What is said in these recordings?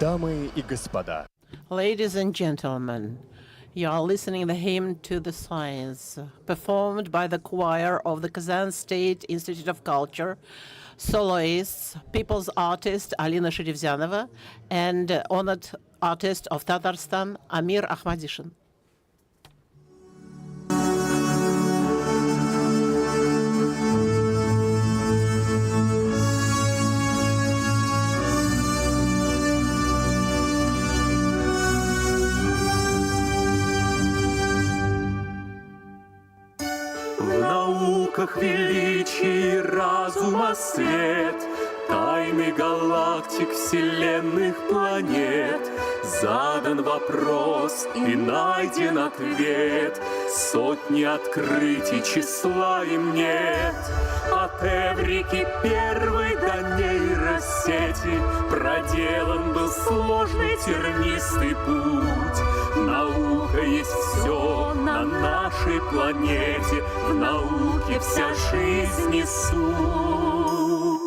Дамы и господа, Ladies and gentlemen, you are listening the hymn to the science, performed by the choir of the Kazan State Institute of Culture, soloists, people's artist Alina Shirevzyanova, and honored artist of Tatarstan Amir Ahmadishin. В науках величий разума свет, тайны галактик, вселенных планет. Задан вопрос и найден ответ, сотни открытий, числа им нет. От Эврики первой до нейросети проделан был сложный тернистый путь. Наука есть все на нашей планете, в науке вся жизнь и суть.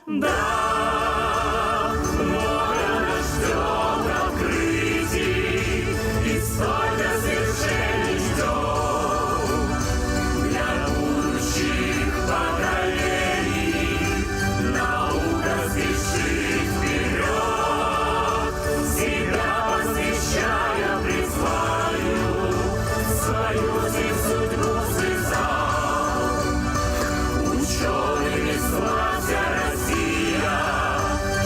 Да, много нас ждет открытий, и столько свершений ждем для будущих поколений. Наука спешит вперед, себя посвящая призванию, свою жизнь, судьбу связал. Учеными славься Россия,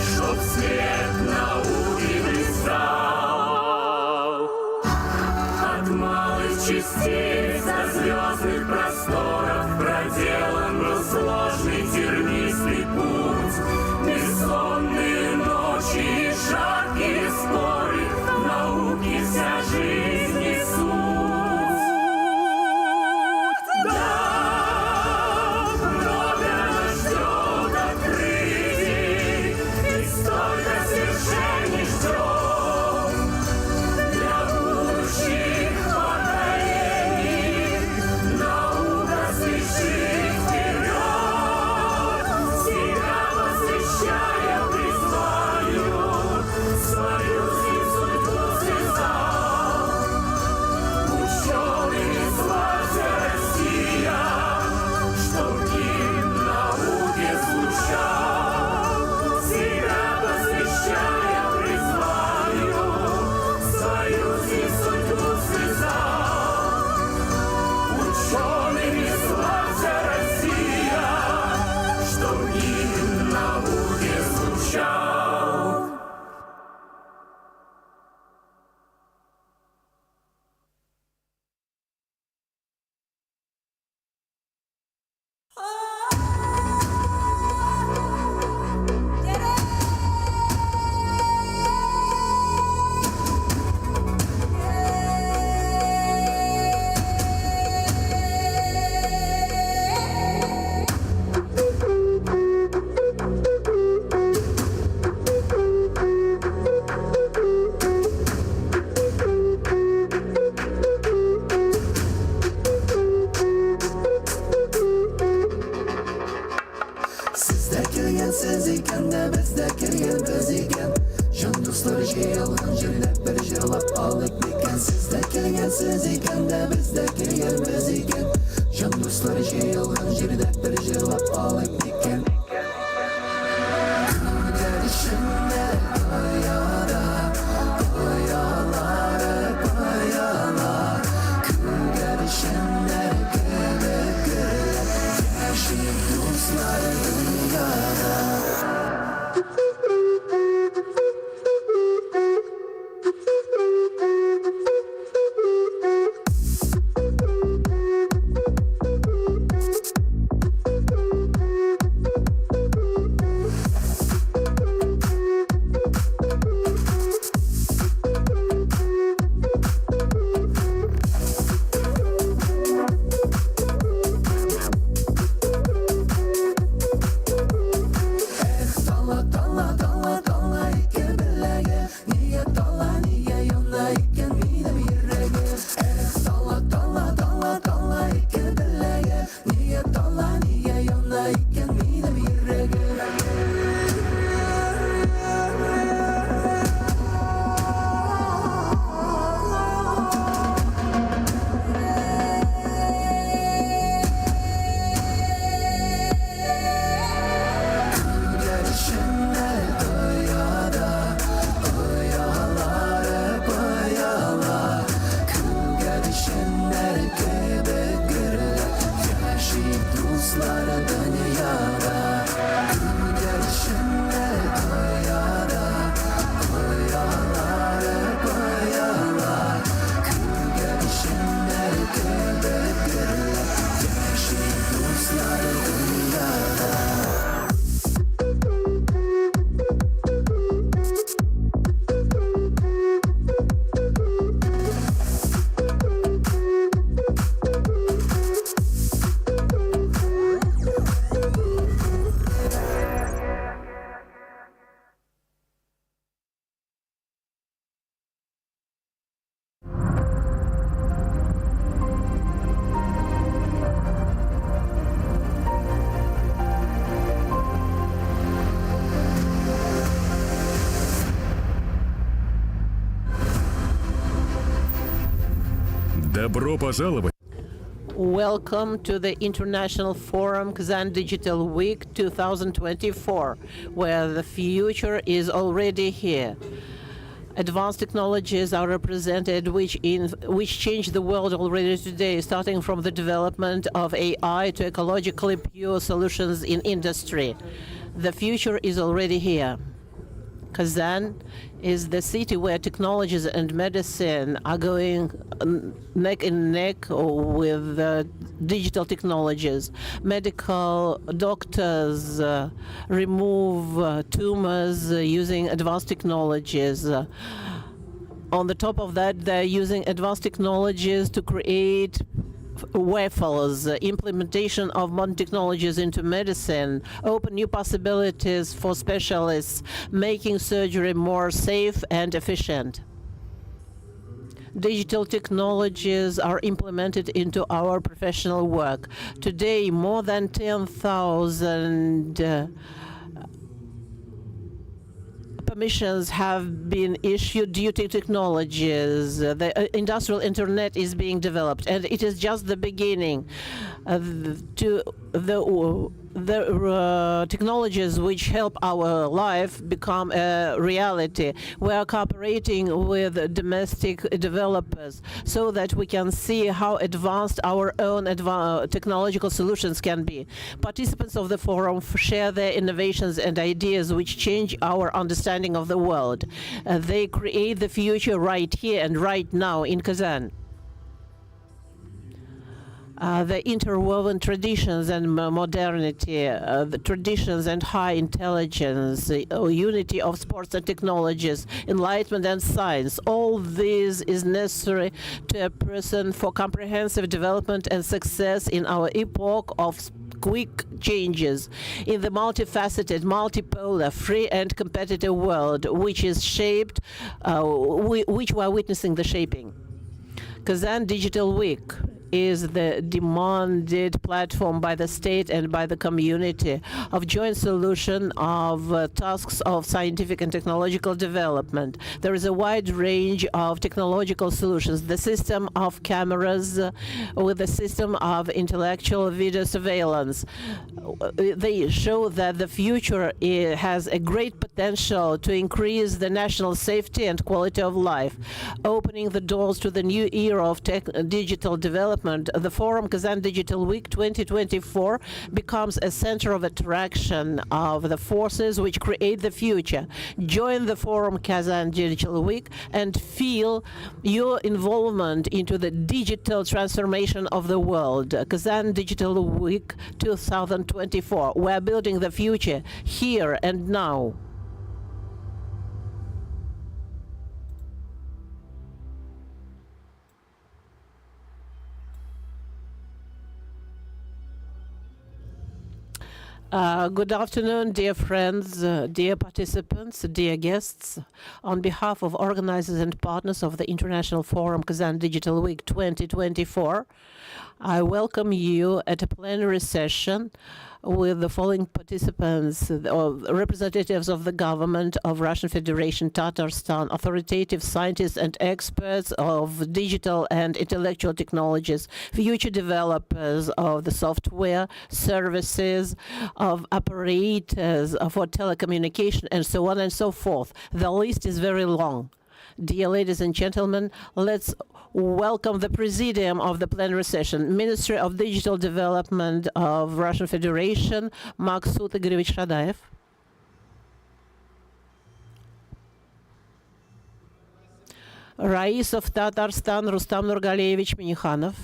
чтоб свет науки блистал. От малых частиц до звездных просторов проделан был сложный тернистый путь. Бессонные ночи и жаркие споры, в науке вся жизнь и суть. Да, много нас ждет открытий, и столько свершений ждем для будущих поколений. Наука спешит вперед, себя посвящая призванию, свою жизнь, судьбу связал. Учеными славься Россия, чтоб гимн науке звучал. Себя посвящая призванию, свою жизнь, судьбу связал. Учеными славься Россия, чтоб гимн науке звучал. Sizde kelgan siz ekan da bizda kelgan biz ekan. Jon do'stlarga yolg'on joylab bir jilab oldik ekan. Sizda kelgan siz ekan da bizda kelgan biz ekan. Jon do'stlarga yolg'on joylab bir jilab oldik ekan. Kuyarishimda qo'yara, qo'yalari qo'yalar. Kuyarishimda kuyar, yashil do'stlar dünyada. Добро пожаловать! Welcome to the International Forum Kazan Digital Week 2024, where the future is already here. Advanced technologies are represented which change the world already today, starting from the development of AI to ecologically pure solutions in industry. The future is already here. Kazan is the city where technologies and medicine are going neck and neck with digital technologies. Medical doctors remove tumors using advanced technologies. On the top of that, they're using advanced technologies to create waffles. Implementation of modern technologies into medicine open new possibilities for specialists, making surgery more safe and efficient. Digital technologies are implemented into our professional work. Today, more than 10,000 permissions have been issued due to technologies. The industrial internet is being developed, and it is just the beginning. The technologies which help our life become a reality. We are cooperating with domestic developers so that we can see how advanced our own technological solutions can be. Participants of the forum share their innovations and ideas which change our understanding of the world. They create the future right here and right now in Kazan. The interwoven traditions and modernity, the traditions and high intelligence, unity of sports and technologies, enlightenment and science, all this is necessary to a person for comprehensive development and success in our epoch of quick changes in the multifaceted, multipolar, free and competitive world which is shaped, which we are witnessing the shaping. Kazan Digital Week is the demanded platform by the state and by the community of joint solution of tasks of scientific and technological development. There is a wide range of technological solutions. The system of cameras with the system of intellectual video surveillance. They show that the future has a great potential to increase the national safety and quality of life, opening the doors to the new era of digital development. The Forum Kazan Digital Week 2024 becomes a center of attraction of the forces which create the future. Join the Forum Kazan Digital Week and feel your involvement into the digital transformation of the world. Kazan Digital Week 2024. We're building the future here and now. Good afternoon, dear friends, dear participants, dear guests. On behalf of organizers and partners of the International Forum Kazan Digital Week 2024, I welcome you at a plenary session with the following participants: representatives of the government of Russian Federation, Tatarstan, authoritative scientists and experts of digital and intellectual technologies, future developers of the software, services, of operators for telecommunication, and so on and so forth. The list is very long. Dear ladies and gentlemen, let's welcome the Presidium of the plenary session, Ministry of Digital Development of Russian Federation, Maksut Igorovich Shadaev. Rais of Tatarstan, Rustam Nurgalevich Minikhanov.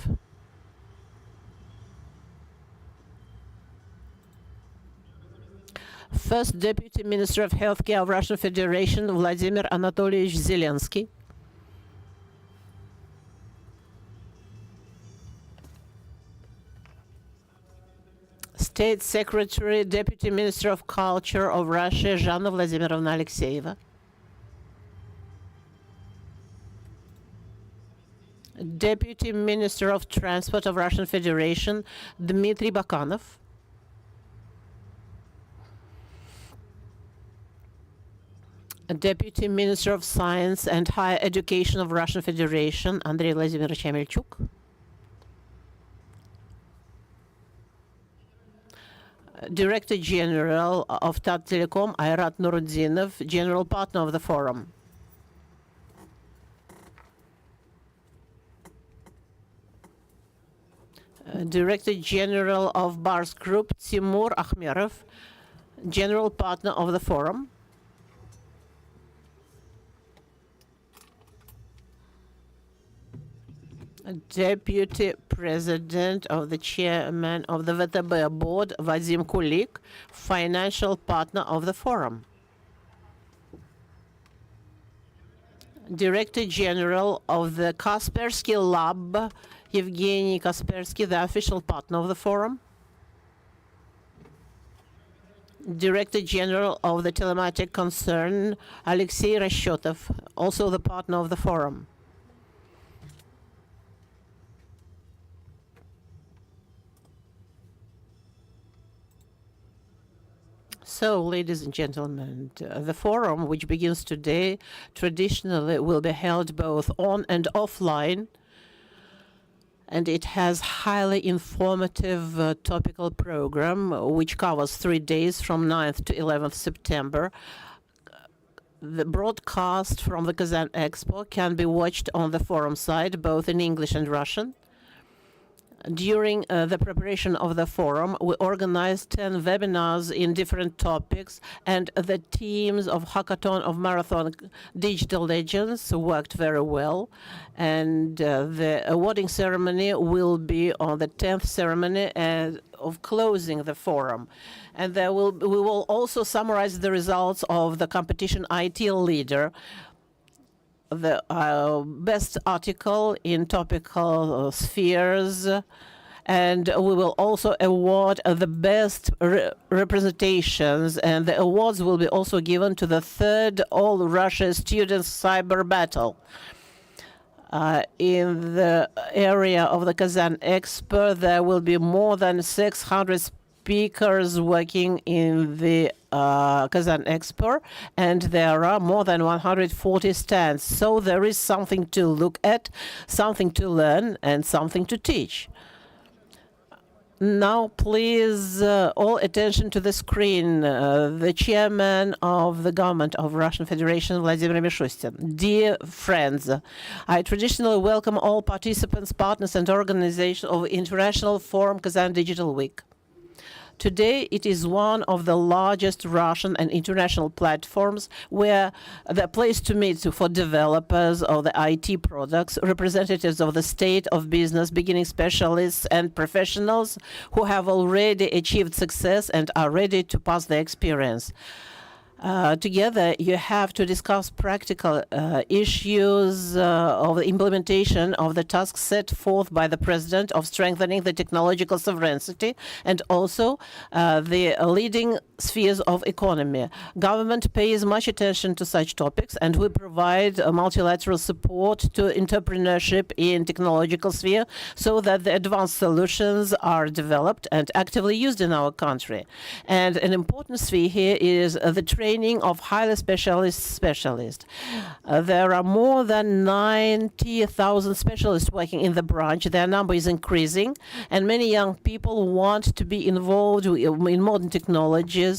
First Deputy Minister of Healthcare of Russian Federation, Vladimir Anatolievich Zelensky. State Secretary, Deputy Minister of Culture of Russia, Zhanna Vladimirovna Alexeyeva. Deputy Minister of Transport of Russian Federation, Dmitry Bakanov. Deputy Minister of Science and Higher Education of Russian Federation, Andrei Vladimirovich Amelchuk. Director General of TAT Telecom, Ayrat Nurudinov, General Partner of the Forum. Director General of Bars Group, Timur Akhmerov, General Partner of the Forum. Deputy President of the Chairman of the VTB Board, Vadim Kulik, Financial Partner of the Forum. Director General of the Kaspersky Lab, Evgeny Kaspersky, the official partner of the Forum. Director General of the Telematic Concern, Alexei Rashetov, also the partner of the Forum. So, ladies and gentlemen, the forum, which begins today, traditionally will be held both on and offline, and it has highly informative topical program, which covers 3 days from 9th to 11th September. The broadcast from the Kazan Expo can be watched on the forum site, both in English and Russian. During the preparation of the forum, we organized 10 webinars in different topics, and the teams of Hackathon of Marathon Digital Legends worked very well. And the awarding ceremony will be on the 10th ceremony of closing the forum. And we will also summarize the results of the competition IT Leader, the best article in topical spheres, and we will also award the best representations, and the awards will be also given to the third All Russia Students Cyber Battle. In the area of the Kazan Expo, there will be more than 600 speakers working in the Kazan Expo, and there are more than 140 stands. So there is something to look at, something to learn, and something to teach. Now, please, all attention to the screen. The chairman of the government of Russian Federation, Vladimir Mishustin. Dear friends, I traditionally welcome all participants, partners, and organizations of International Forum Kazan Digital Week. Today, it is one of the largest Russian and international platforms where the place to meet for developers of the IT products, representatives of the state of business, beginning specialists and professionals who have already achieved success and are ready to pass the experience. Together, you have to discuss practical issues of the implementation of the tasks set forth by the President of strengthening the technological sovereignty and also the leading spheres of economy. Government pays much attention to such topics, and we provide multilateral support to entrepreneurship in technological sphere so that the advanced solutions are developed and actively used in our country. And an important sphere here is the training of highly specialists. There are more than 90,000 specialists working in the branch. Their number is increasing, and many young people want to be involved in modern technologies,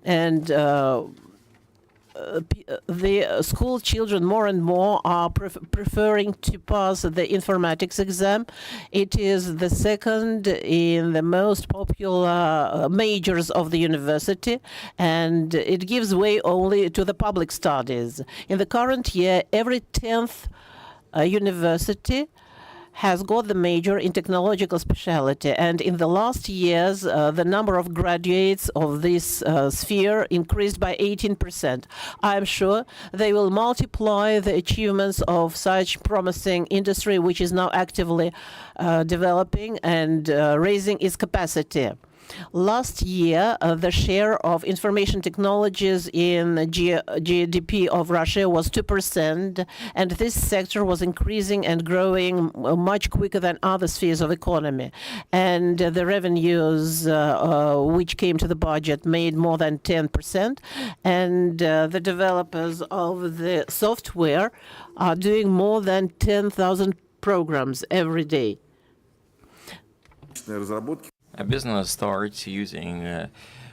and the school children more and more are preferring to pass the informatics exam. It is the second in the most popular majors of the university, and it gives way only to the public studies. In the current year, every 10th university has got the major in technological specialty, and in the last years, the number of graduates of this sphere increased by 18%. I am sure they will multiply the achievements of such promising industry, which is now actively developing and raising its capacity. Last year, the share of information technologies in GDP of Russia was 2%, and this sector was increasing and growing much quicker than other spheres of economy. And the revenues which came to the budget made more than 10%, and the developers of the software are doing more than 10,000 programs every day. A business starts using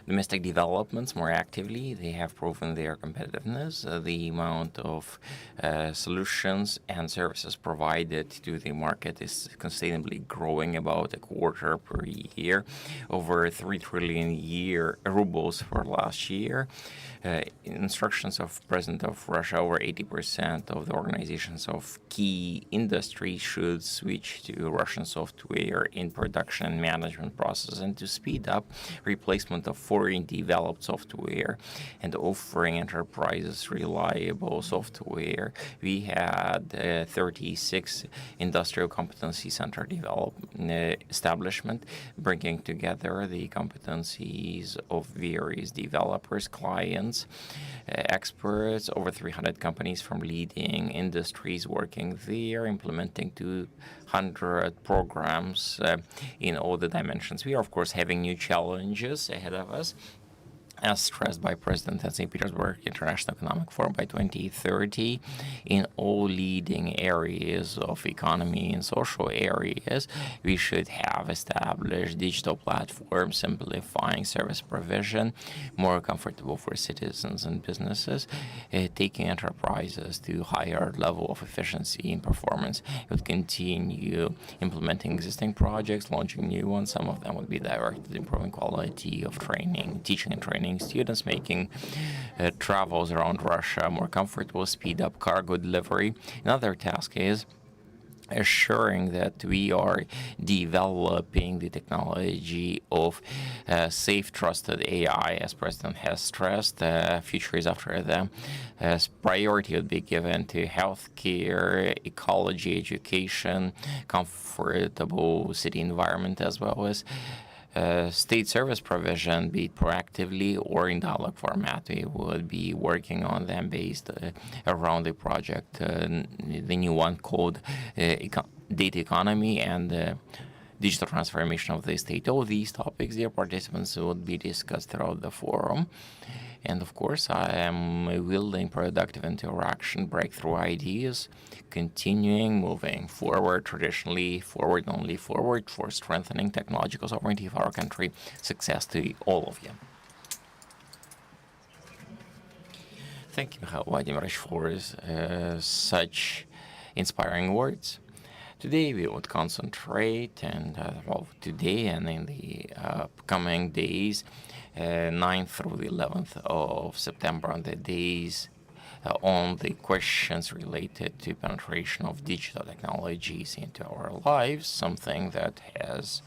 domestic developments more actively. They have proven their competitiveness. The amount of solutions and services provided to the market is constantly growing about a quarter per year, over 3 trillion rubles for last year. Instructions of President of Russia, over 80% of the organizations of key industries should switch to Russian software in production and management process, and to speed up replacement of foreign developed software and offering enterprises reliable software. We had 36 industrial competency center establishment, bringing together the competencies of various developers, clients, experts, over 300 companies from leading industries working there, implementing 200 programs in all the dimensions. We are, of course, having new challenges ahead of us, as stressed by President at St. Petersburg International Economic Forum. By 2030, in all leading areas of economy and social areas, we should have established digital platforms, simplifying service provision, more comfortable for citizens and businesses, taking enterprises to higher level of efficiency and performance. It would continue implementing existing projects, launching new ones. Some of them would be directed at improving quality of training, teaching and training students, making travels around Russia more comfortable, speed up cargo delivery. Another task is assuring that we are developing the technology of safe, trusted AI, as President has stressed. Future is after them. As priority would be given to healthcare, ecology, education, comfortable city environment, as well as state service provision, be it proactively or in dialogue format. We would be working on them based around the project, the new one called data economy and digital transformation of the state. All these topics, dear participants, would be discussed throughout the forum. And of course, I am wielding productive interaction, breakthrough ideas, continuing, moving forward, traditionally forward, only forward, for strengthening technological sovereignty of our country. Success to all of you. Thank you, Mikhail Vladimirovich, for such inspiring words. Today we would concentrate, and today and in the coming days, 9th through the 11th of September, on the days on the questions related to penetration of digital technologies into our lives, something that has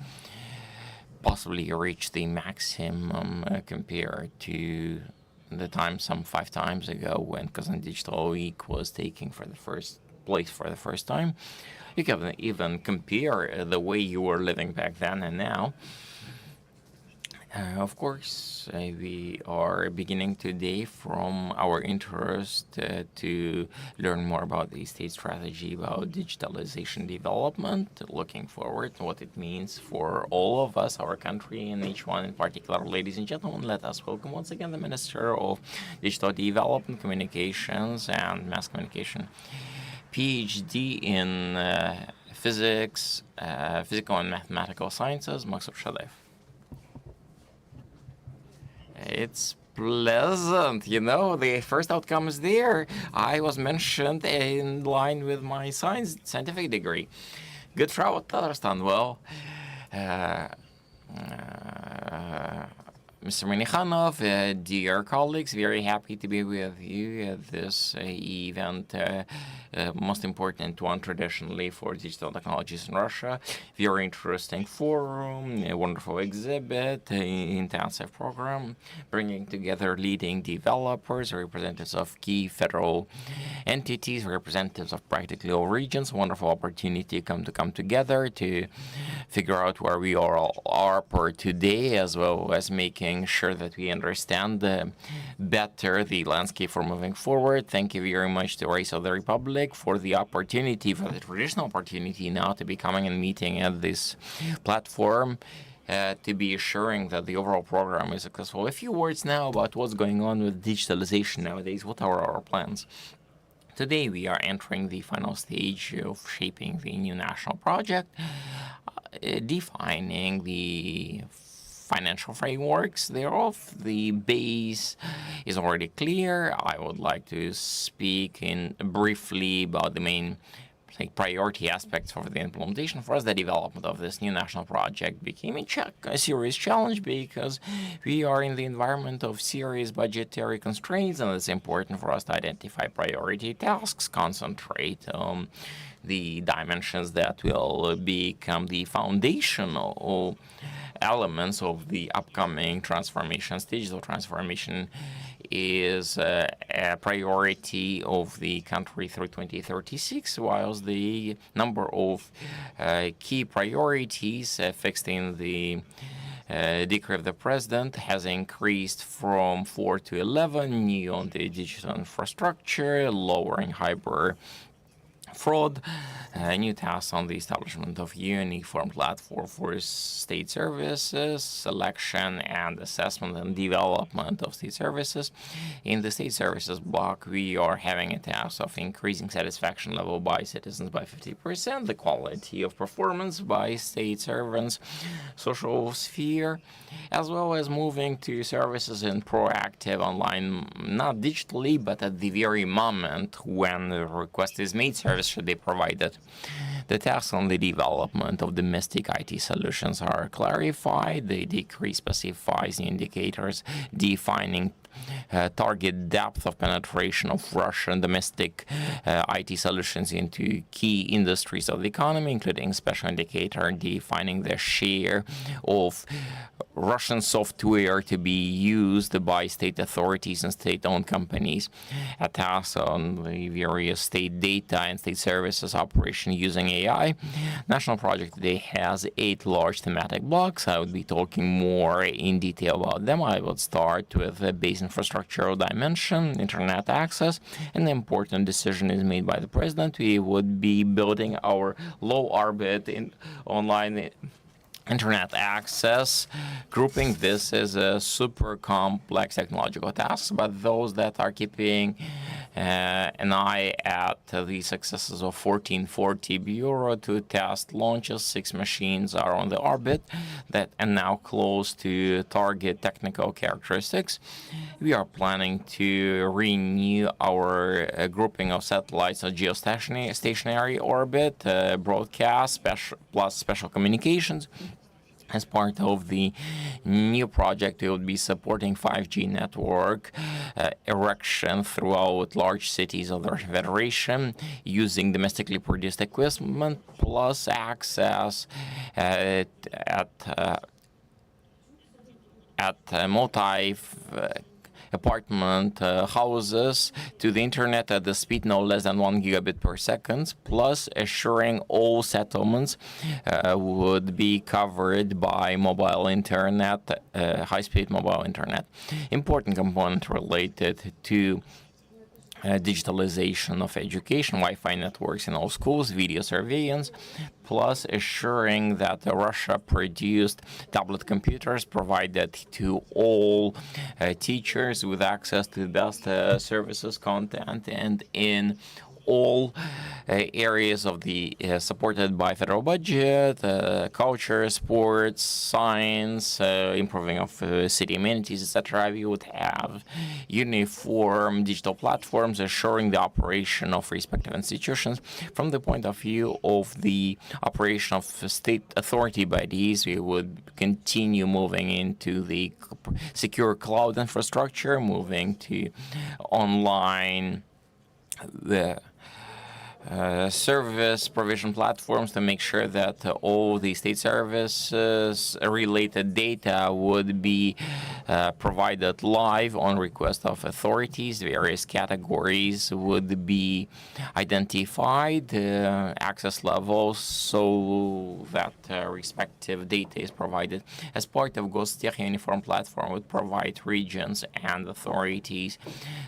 possibly reached the maximum compared to the time some 5 times ago when Kazan Digital Week was taking for the first time. You can even compare the way you were living back then and now. Of course, we are beginning today from our interest to learn more about the state strategy about digitalization development, looking forward to what it means for all of us, our country, and each one in particular. Ladies and gentlemen, let us welcome once again the Minister of Digital Development, Communications, and Mass Communication, PhD in physics, physical and mathematical sciences, Maxim Shalev. It's pleasant, the first outcome is there. I was mentioned in line with my scientific degree. Good travel to Tatarstan. Well, Mr. Minikhanov, dear colleagues, very happy to be with you at this event, most important one traditionally for digital technologies in Russia. Very interesting forum, a wonderful exhibit, intensive program, bringing together leading developers, representatives of key federal entities, representatives of practically all regions. Wonderful opportunity to come together to figure out where we all are per today, as well as making sure that we understand better the landscape for moving forward. Thank you very much to Race of the Republic for the opportunity, for the traditional opportunity now to be coming and meeting at this platform, to be assuring that the overall program is successful. A few words now about what's going on with digitalization nowadays. What are our plans? Today we are entering the final stage of shaping the new national project. defining the financial frameworks thereof. The base is already clear. I would like to speak briefly about the main priority aspects for the implementation. For us, the development of this new national project became a serious challenge because we are in the environment of serious budgetary constraints, and it's important for us to identify priority tasks, concentrate on the dimensions that will become the foundational elements of the upcoming transformations. Digital transformation is a priority of the country through 2036, whilst the number of key priorities fixed in the decree of the president has increased from 4 to 11, new on the digital infrastructure, lowering hybrid fraud, new tasks on the establishment of uniform platform for state services, selection and assessment and development of state services. In the state services block, we are having a task of increasing satisfaction level by citizens by 50%, the quality of performance by state servants, social sphere, as well as moving to services in proactive online, not digitally, but at the very moment when the request is made, service should be provided. The tasks on the development of domestic IT solutions are clarified. The decree specifies the indicators defining target depth of penetration of Russian domestic IT solutions into key industries of the economy, including special indicator defining the share of Russian software to be used by state authorities and state-owned companies. A task on the various state data and state services operation using AI. National project today has 8 large thematic blocks. I would be talking more in detail about them. I would start with the base infrastructural dimension, internet access. An important decision is made by the president. We would be building our low orbit online internet access, grouping this as a super complex technological task, but those that are keeping an eye at the successes of 1440 Bureau to test launches. 6 machines are on the orbit and now close to target technical characteristics. We are planning to renew our grouping of satellites of geostationary orbit, broadcast, plus special communications. As part of the new project, we will be supporting 5G network erection throughout large cities of the Russian Federation using domestically produced equipment plus access at multi apartment houses to the internet at the speed no less than 1 gigabit per second, plus assuring all settlements would be covered by mobile internet, high-speed mobile internet. Important component related to digitalization of education, Wi-Fi networks in all schools, video surveillance, plus assuring that Russia-produced tablet computers provided to all teachers with access to the best services, content, and in all areas of the supported by federal budget, culture, sports, science, improving of city amenities, etc. We would have uniform digital platforms assuring the operation of respective institutions. From the point of view of the operation of state authority bodies, we would continue moving into the secure cloud infrastructure, moving to online service provision platforms to make sure that all the state services related data would be provided live on request of authorities. Various categories would be identified, access levels, so that respective data is provided. As part of Gostech uniform platform would provide regions and authorities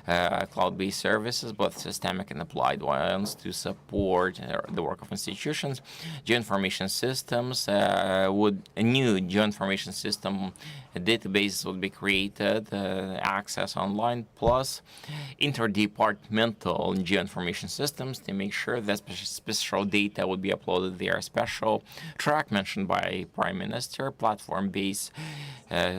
cloud-based services, both systemic and applied ones, to support the work of institutions. Geoinformation systems a new geoinformation system database would be created, access online, plus interdepartmental geoinformation systems to make sure that special data would be uploaded there. Special track mentioned by Prime Minister, platform-based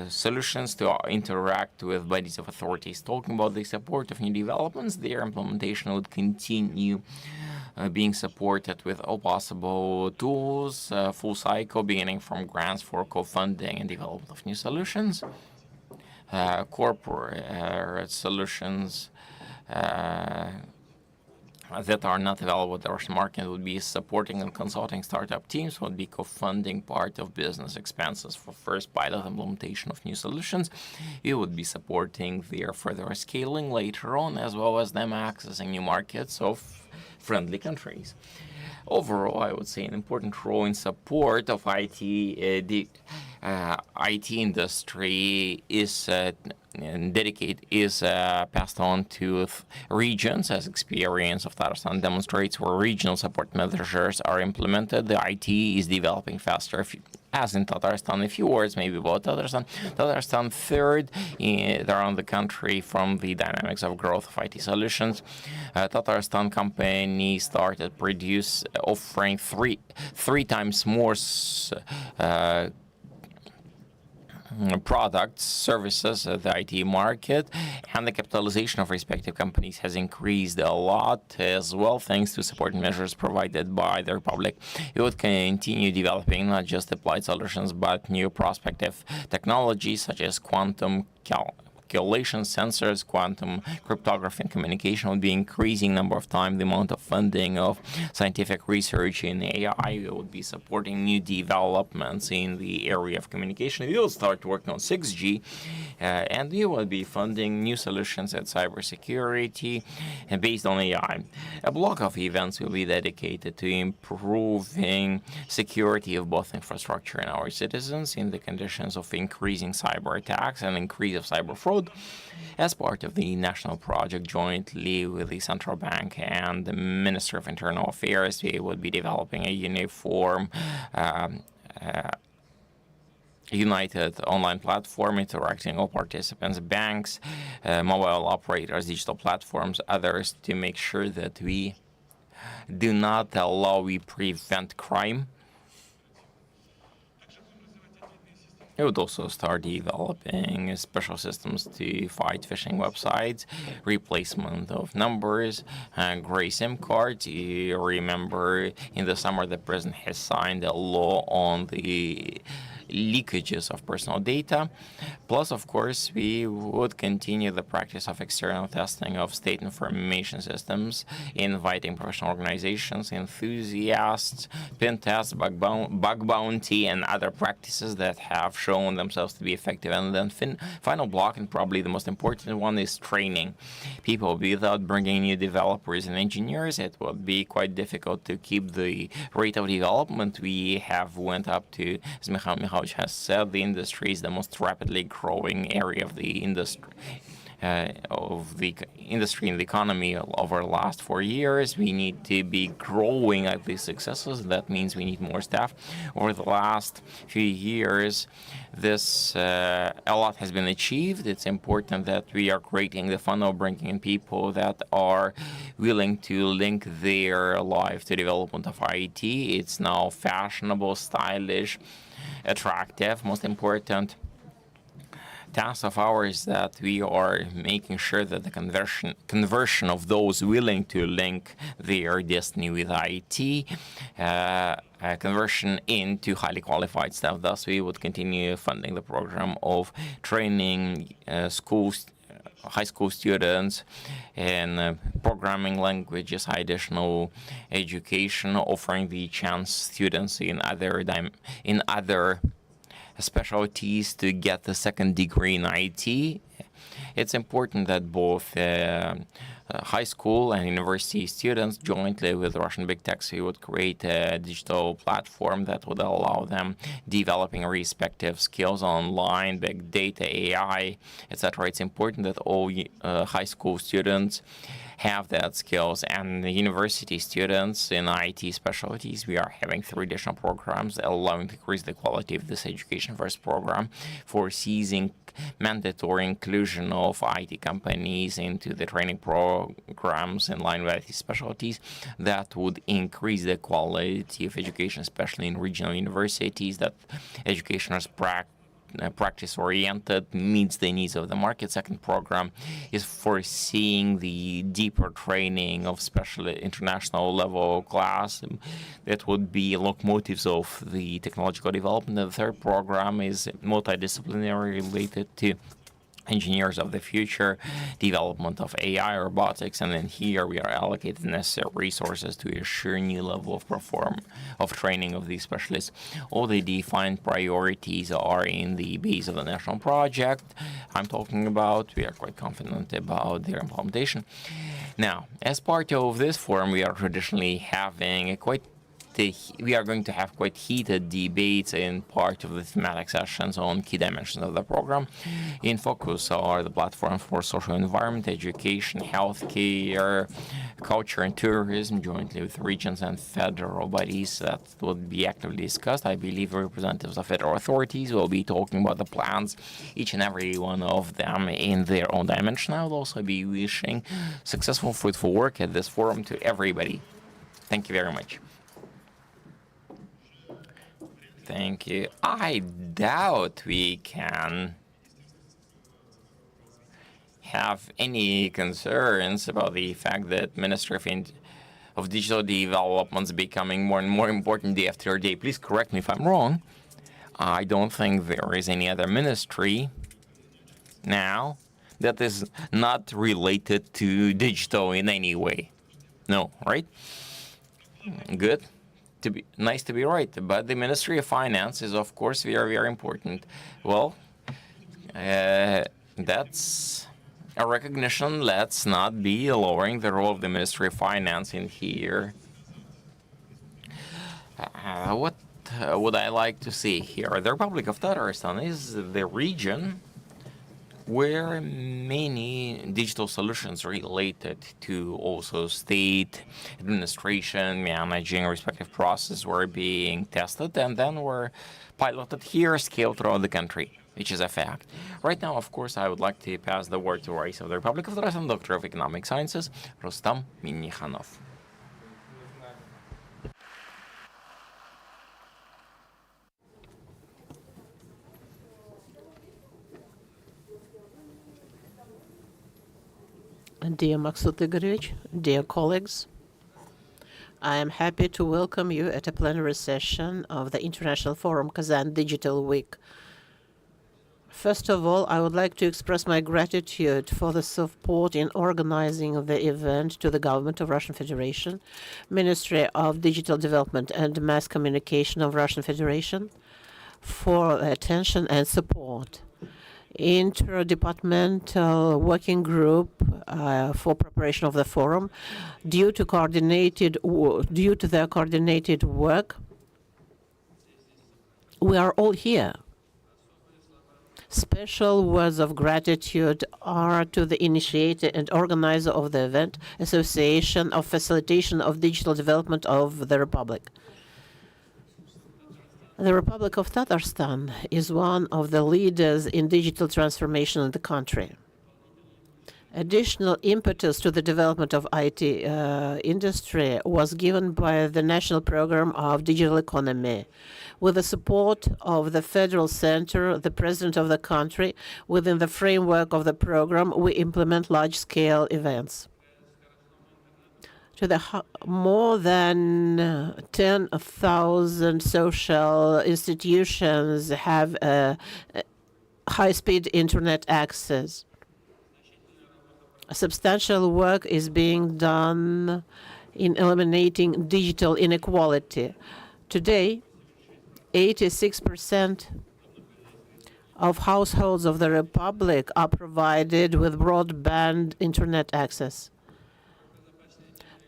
solutions to interact with bodies of authorities. Talking about the support of new developments, their implementation would continue being supported with all possible tools, full cycle, beginning from grants for co-funding and development of new solutions, corporate solutions that are not available at the Russian market would be supporting and consulting startup teams, would be co-funding part of business expenses for first pilot implementation of new solutions. It would be supporting their further scaling later on, as well as them accessing new markets of friendly countries. Overall, I would say an important role in support of IT industry is passed on to regions, as experience of Tatarstan demonstrates. Where regional support measures are implemented, the IT is developing faster. As in Tatarstan, a few words maybe about Tatarstan. Tatarstan third around the country from the dynamics of growth of IT solutions. Tatarstan company started offering three times more products, services at the IT market, and the capitalization of respective companies has increased a lot as well, thanks to support measures provided by the Republic. It would continue developing not just applied solutions, but new prospective technologies such as quantum calculation, sensors, quantum cryptography, and communication would be increasing number of times the amount of funding of scientific research in AI. We would be supporting new developments in the area of communication. We will start working on 6G, and we will be funding new solutions at cybersecurity based on AI. A block of events will be dedicated to improving security of both infrastructure and our citizens in the conditions of increasing cyber attacks and increase of cyber fraud. As part of the national project, jointly with the Central Bank and the Ministry of Internal Affairs, we will be developing a uniform united online platform interacting all participants, banks, mobile operators, digital platforms, others, to make sure that we do not allow, we prevent crime. It would also start developing special systems to fight phishing websites, replacement of numbers, gray SIM cards. You remember in the summer the president has signed a law on the leakages of personal data. Plus, of course, we would continue the practice of external testing of state information systems, inviting professional organizations, enthusiasts, pen tests, bug bounty, and other practices that have shown themselves to be effective. And then final block, and probably the most important one, is training people. Without bringing new developers and engineers, it would be quite difficult to keep the rate of development we have went up to. As Mikhail has said, the industry is the most rapidly growing area of the industry. In the economy over the last 4 years. We need to be growing at these successes. That means we need more staff. Over the last few years, a lot has been achieved. It's important that we are creating the funnel, bringing in people that are willing to link their life to development of IT. It's now fashionable, stylish, attractive. Most important task of ours that we are making sure that the conversion of those willing to link their destiny with IT, conversion into highly qualified staff. Thus, we would continue funding the program of training high school students in programming languages, additional education, offering the chance students in other specialties to get the second degree in IT. It's important that both high school and university students, jointly with Russian big techs, we would create a digital platform that would allow them developing respective skills online, big data, AI, etc. It's important that all high school students have that skills. And the university students in IT specialties, we are having 3 additional programs allowing to increase the quality of this education. First program for seizing mandatory inclusion of IT companies into the training programs in line with IT specialties. That would increase the quality of education, especially in regional universities, that education is practice-oriented, meets the needs of the market. Second program is foreseeing the deeper training of special international level class that would be locomotives of the technological development. The third program is multidisciplinary, related to engineers of the future, development of AI, robotics, and then here we are allocated necessary resources to assure new level of training of these specialists. All the defined priorities are in the base of the national project I'm talking about. We are quite confident about their implementation. Now, as part of this forum, we are traditionally having we are going to have quite heated debates in part of the thematic sessions on key dimensions of the program. In focus are the platforms for social environment, education, healthcare, culture, and tourism, jointly with regions and federal bodies. That would be actively discussed. I believe representatives of federal authorities will be talking about the plans, each and every one of them in their own dimension. I will also be wishing successful, fruitful work at this forum to everybody. Thank you very much. Thank you. I doubt we can have any concerns about the fact that Ministry of Digital Development is becoming more and more important day after day. Please correct me if I'm wrong. I don't think there is any other ministry now that is not related to digital in any way. No, right? Good. Nice to be right, but the Ministry of Finance is, of course, very, very important. Well, that's a recognition. Let's not be lowering the role of the Ministry of Finance in here. What would I like to see here? The Republic of Tatarstan is the region where many digital solutions related to also state administration, managing respective processes were being tested and then were piloted here, scaled throughout the country, which is a fact. Right now, of course, I would like to pass the word to Vice of the Republic of Tatarstan, Doctor of Economic Sciences, Rustam Minnikhanov. Dear Maksut Igorovich, dear colleagues, I am happy to welcome you at a plenary session of the International Forum Kazan Digital Week. First of all, I would like to express my gratitude for the support in organizing the event to the Government of Russian Federation, Ministry of Digital Development and Mass Communication of Russian Federation, for attention and support. Interdepartmental working group for preparation of the forum, due to their coordinated work, we are all here. Special words of gratitude are to the initiator and organizer of the event, Association of Facilitation of Digital Development of the Republic. The Republic of Tatarstan is one of the leaders in digital transformation in the country. Additional impetus to the development of IT industry was given by the National Program of Digital Economy. With the support of the Federal Center, the President of the country, within the framework of the program, we implement large-scale events. To the more than 10,000 social institutions have high-speed internet access. Substantial work is being done in eliminating digital inequality. Today, 86% of households of the Republic are provided with broadband internet access.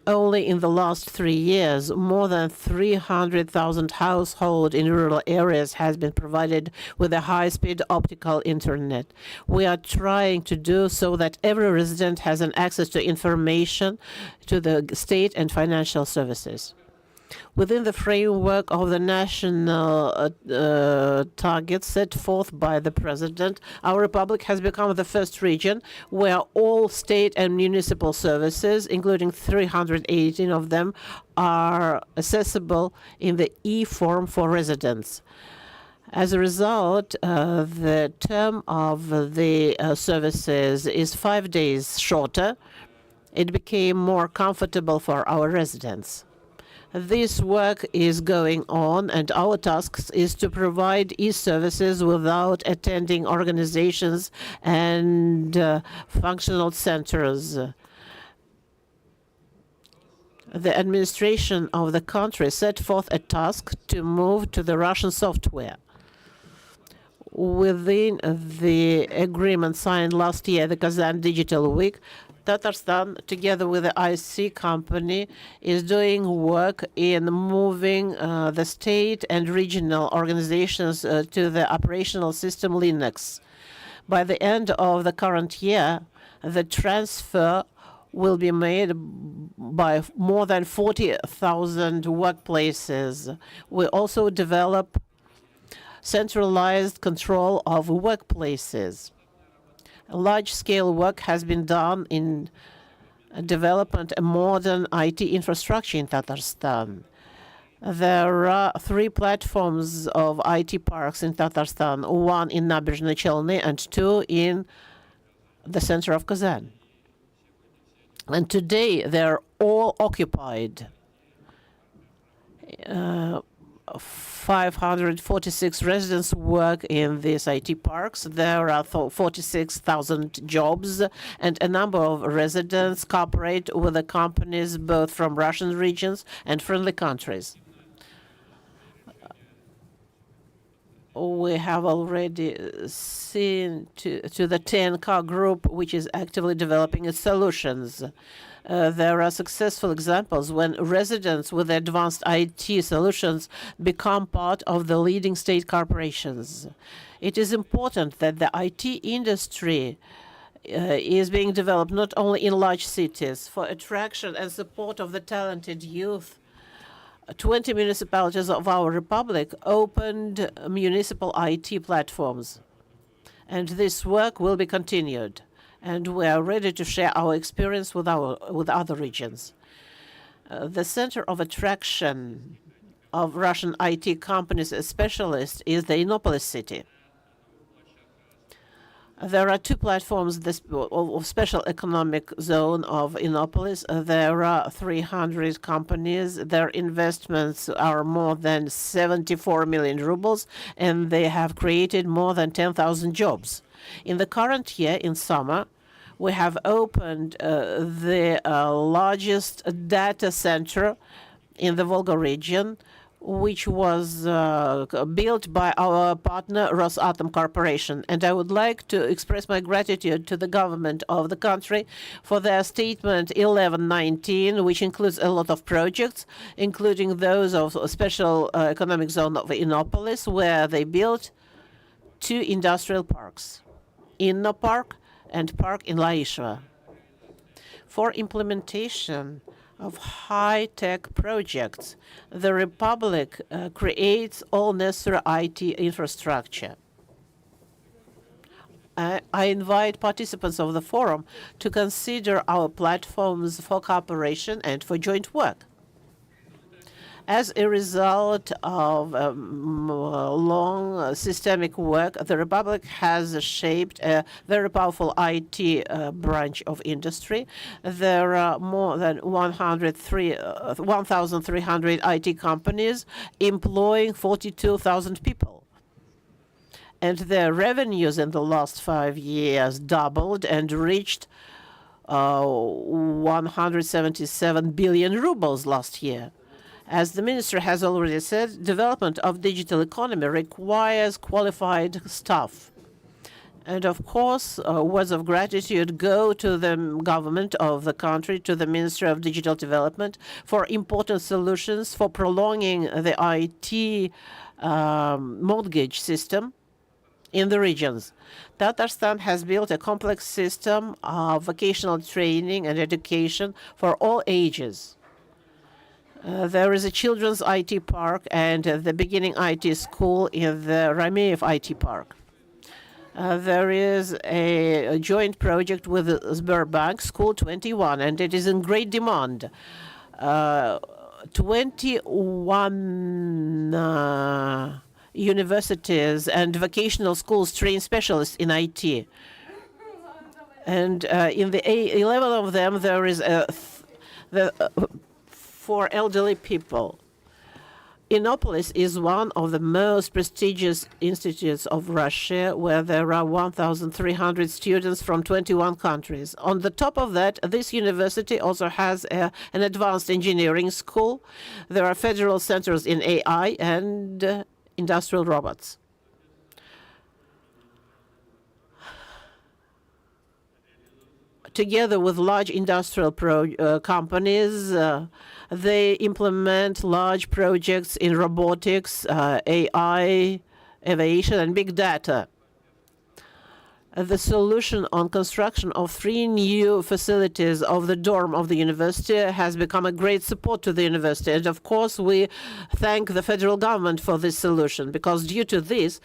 Only in the last 3 years, more than 300,000 households in rural areas has been provided with a high-speed optical internet. We are trying to do so that every resident has an access to information, to the state and financial services. Within the framework of the national targets set forth by the President, our Republic has become the first region where all state and municipal services, including 318 of them, are accessible in the e-form for residents. As a result, the term of the services is 5 days shorter. It became more comfortable for our residents. This work is going on, and our task is to provide e-services without attending organizations and functional centers. The administration of the country set forth a task to move to the Russian software. Within the agreement signed last year, the Kazan Digital Week, Tatarstan, together with the IC company, is doing work in moving the state and regional organizations to the operational system Linux. By the end of the current year, the transfer will be made by more than 40,000 workplaces. We also develop centralized control of workplaces. Large-scale work has been done in development of modern IT infrastructure in Tatarstan. There are 3 platforms of IT parks in Tatarstan, 1 in Nabережные Челны and 2 in the center of Kazan. And today they're all occupied. 546 residents work in these IT parks. There are 46,000 jobs, and a number of residents cooperate with the companies both from Russian regions and friendly countries. We have already seen to the 10-car group, which is actively developing its solutions. There are successful examples when residents with advanced IT solutions become part of the leading state corporations. It is important that the IT industry is being developed not only in large cities. For attraction and support of the talented youth, 20 municipalities of our republic opened municipal IT platforms. And this work will be continued. And we are ready to share our experience with other regions. The center of attraction of Russian IT companies as specialists is the Innopolis city. There are 2 platforms of special economic zone of Innopolis. There are 300 companies. Their investments are more than 74 million rubles, and they have created more than 10,000 jobs. In the current year, in summer, we have opened the largest data center in the Volga region, which was built by our partner Rosatom Corporation. And I would like to express my gratitude to the government of the country for their statement 1119, which includes a lot of projects, including those of a special economic zone of Innopolis, where they built 2 industrial parks, Inno Park and Park in Laishva. For implementation of high-tech projects, the Republic creates all necessary IT infrastructure. I invite participants of the forum to consider our platforms for cooperation and for joint work. As a result of long systemic work, the Republic has shaped a very powerful IT branch of industry. There are more than 1,300 IT companies employing 42,000 people. And their revenues in the last 5 years doubled and reached 177 billion rubles last year. As the minister has already said, development of digital economy requires qualified staff. And of course, words of gratitude go to the government of the country, to the Ministry of Digital Development for important solutions for prolonging the IT mortgage system in the regions. Tatarstan has built a complex system of vocational training and education for all ages. There is a children's IT park and the beginning IT school in the Rameev IT park. There is a joint project with Sberbank, School 21, and it is in great demand. 21 universities and vocational schools train specialists in IT. And in the 11 of them, there is for elderly people. Innopolis is one of the most prestigious institutes of Russia, where there are 1,300 students from 21 countries. On the top of that, this university also has an advanced engineering school. There are federal centers in AI and industrial robots. Together with large industrial companies, they implement large projects in robotics, AI, aviation, and big data. The solution on construction of 3 new facilities of the dorm of the university has become a great support to the university. And of course, we thank the federal government for this solution, because due to this,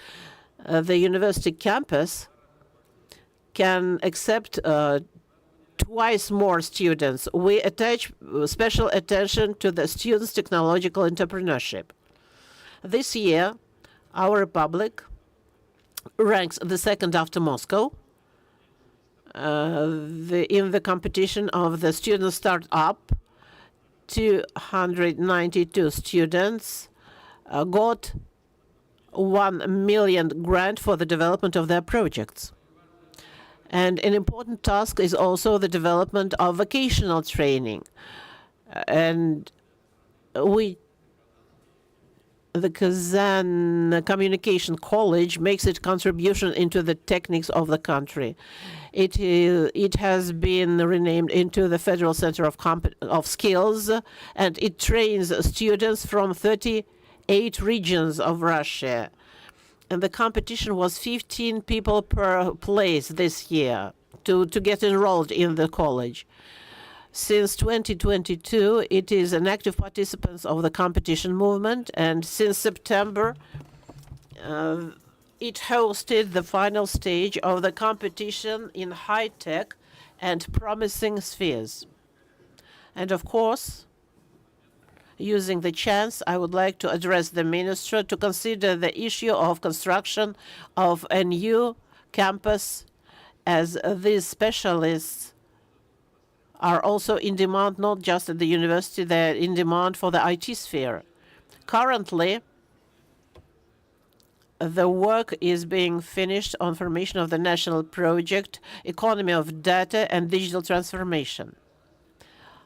the university campus can accept twice more students. We attach special attention to the students' technological entrepreneurship. This year, our republic ranks the second after Moscow in the competition of the student startup. 292 students got 1 million grant for the development of their projects. And an important task is also the development of vocational training. And the Kazan Communication College makes its contribution into the techniques of the country. It has been renamed into the Federal Center of Skills, and it trains students from 38 regions of Russia. And the competition was 15 people per place this year to get enrolled in the college. Since 2022, it is an active participant of the competition movement, and since September, it hosted the final stage of the competition in high-tech and promising spheres. And of course, using the chance, I would like to address the minister to consider the issue of construction of a new campus, as these specialists are also in demand, not just at the university, they're in demand for the IT sphere. Currently, the work is being finished on formation of the national project, Economy of Data and Digital Transformation.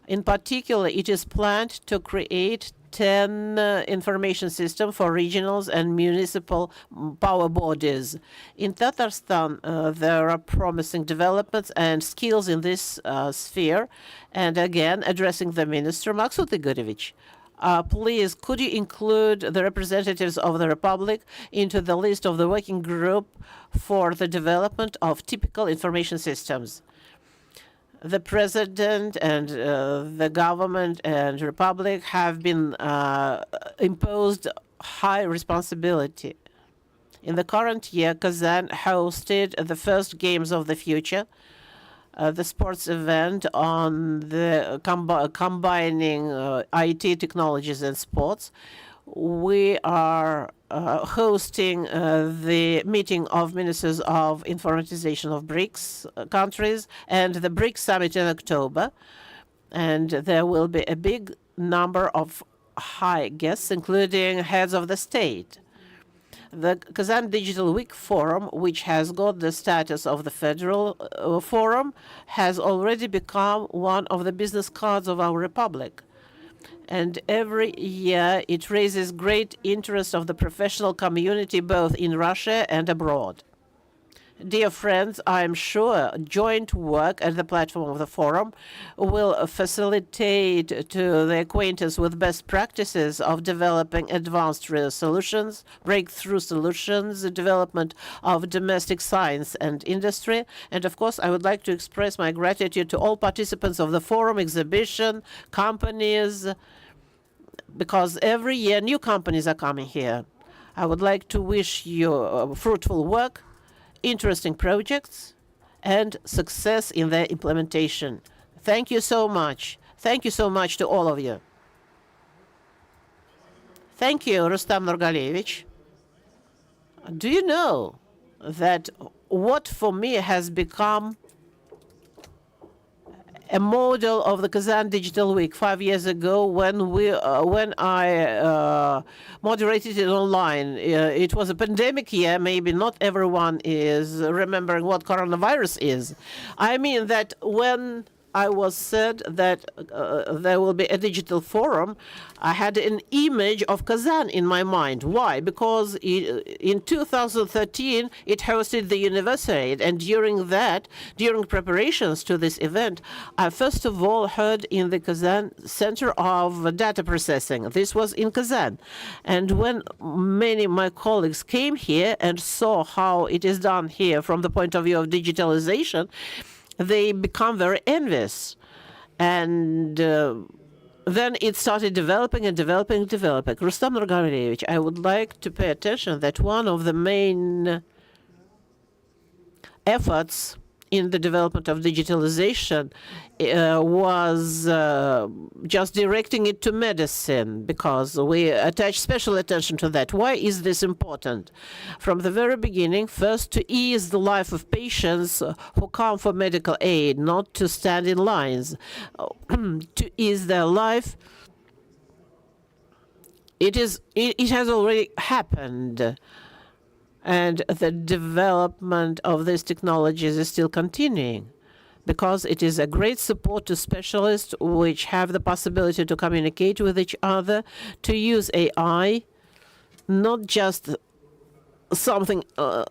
In particular, it is planned to create 10 information systems for regionals and municipal power bodies. In Tatarstan, there are promising developments and skills in this sphere. And again, addressing the minister, Maksut Igorevich, please, could you include the representatives of the Republic into the list of the working group for the development of typical information systems? The president and the government and republic have been imposed high responsibility. In the current year, Kazan hosted the first Games of the Future, the sports event on the combining IT technologies and sports. We are hosting the meeting of ministers of informatization of BRICS countries and the BRICS summit in October. And there will be a big number of high guests, including heads of the state. The Kazan Digital Week Forum, which has got the status of the federal forum, has already become one of the business cards of our republic. And every year it raises great interest of the professional community both in Russia and abroad. Dear friends, I'm sure joint work at the platform of the forum will facilitate to the acquaintance with best practices of developing advanced solutions, breakthrough solutions, the development of domestic science and industry. And of course, I would like to express my gratitude to all participants of the forum, exhibition, companies, because every year new companies are coming here. I would like to wish you fruitful work, interesting projects, and success in their implementation. Thank you so much. Thank you so much to all of you. Thank you, Rustam Nurgalevich. Do you know that what for me has become a model of the Kazan Digital Week 5 years ago when I moderated it online. It was a pandemic year. Maybe not everyone is remembering what coronavirus is. I mean that when I was said that there will be a digital forum, I had an image of Kazan in my mind. Why? Because in 2013, it hosted the Universiade, and during preparations to this event, I first of all heard in the Kazan Center of Data Processing. This was in Kazan. And when many of my colleagues came here and saw how it is done here from the point of view of digitalization, they become very envious. And then it started developing and developing and developing. Rustam Nurgalevich, I would like to pay attention that one of the main efforts in the development of digitalization was just directing it to medicine, because we attach special attention to that. Why is this important? From the very beginning, first to ease the life of patients who come for medical aid, not to stand in lines, to ease their life. It has already happened. And the development of these technologies is still continuing, because it is a great support to specialists which have the possibility to communicate with each other, to use AI, not just something, a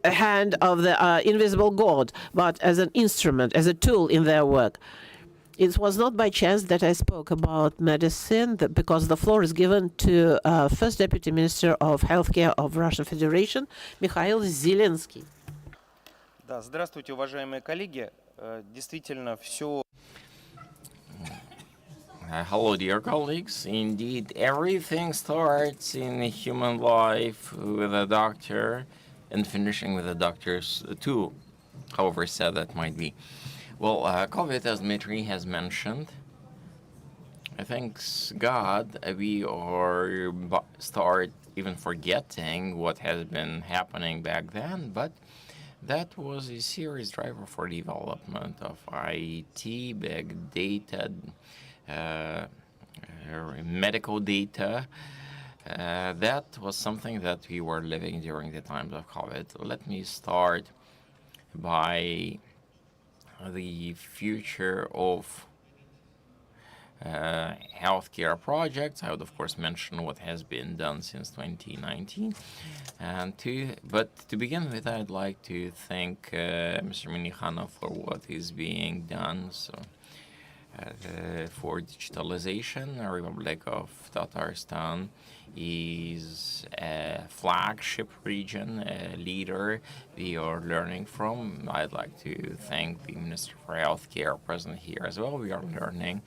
hand of the invisible God, but as an instrument, as a tool in their work. It was not by chance that I spoke about medicine, because the floor is given to First Deputy Minister of Healthcare of Russian Federation, Mikhail Zelensky. Да, здравствуйте, уважаемые коллеги. Действительно, все. Hello, dear colleagues. Indeed, everything starts in a human life with a doctor and finishing with a doctor's too, however sad that might be. Well, COVID, as Dmitry has mentioned, thanks God, we are start even forgetting what has been happening back then, but that was a serious driver for development of IT, big data, medical data. That was something that we were living during the times of COVID. Let me start by the future of healthcare projects. I would of course mention what has been done since 2019, but to begin with, I'd like to thank Mr. Minikhanov for what is being done. So for digitalization, the Republic of Tatarstan is a flagship region, a leader we are learning from. I'd like to thank the Minister for Healthcare present here as well. We are learning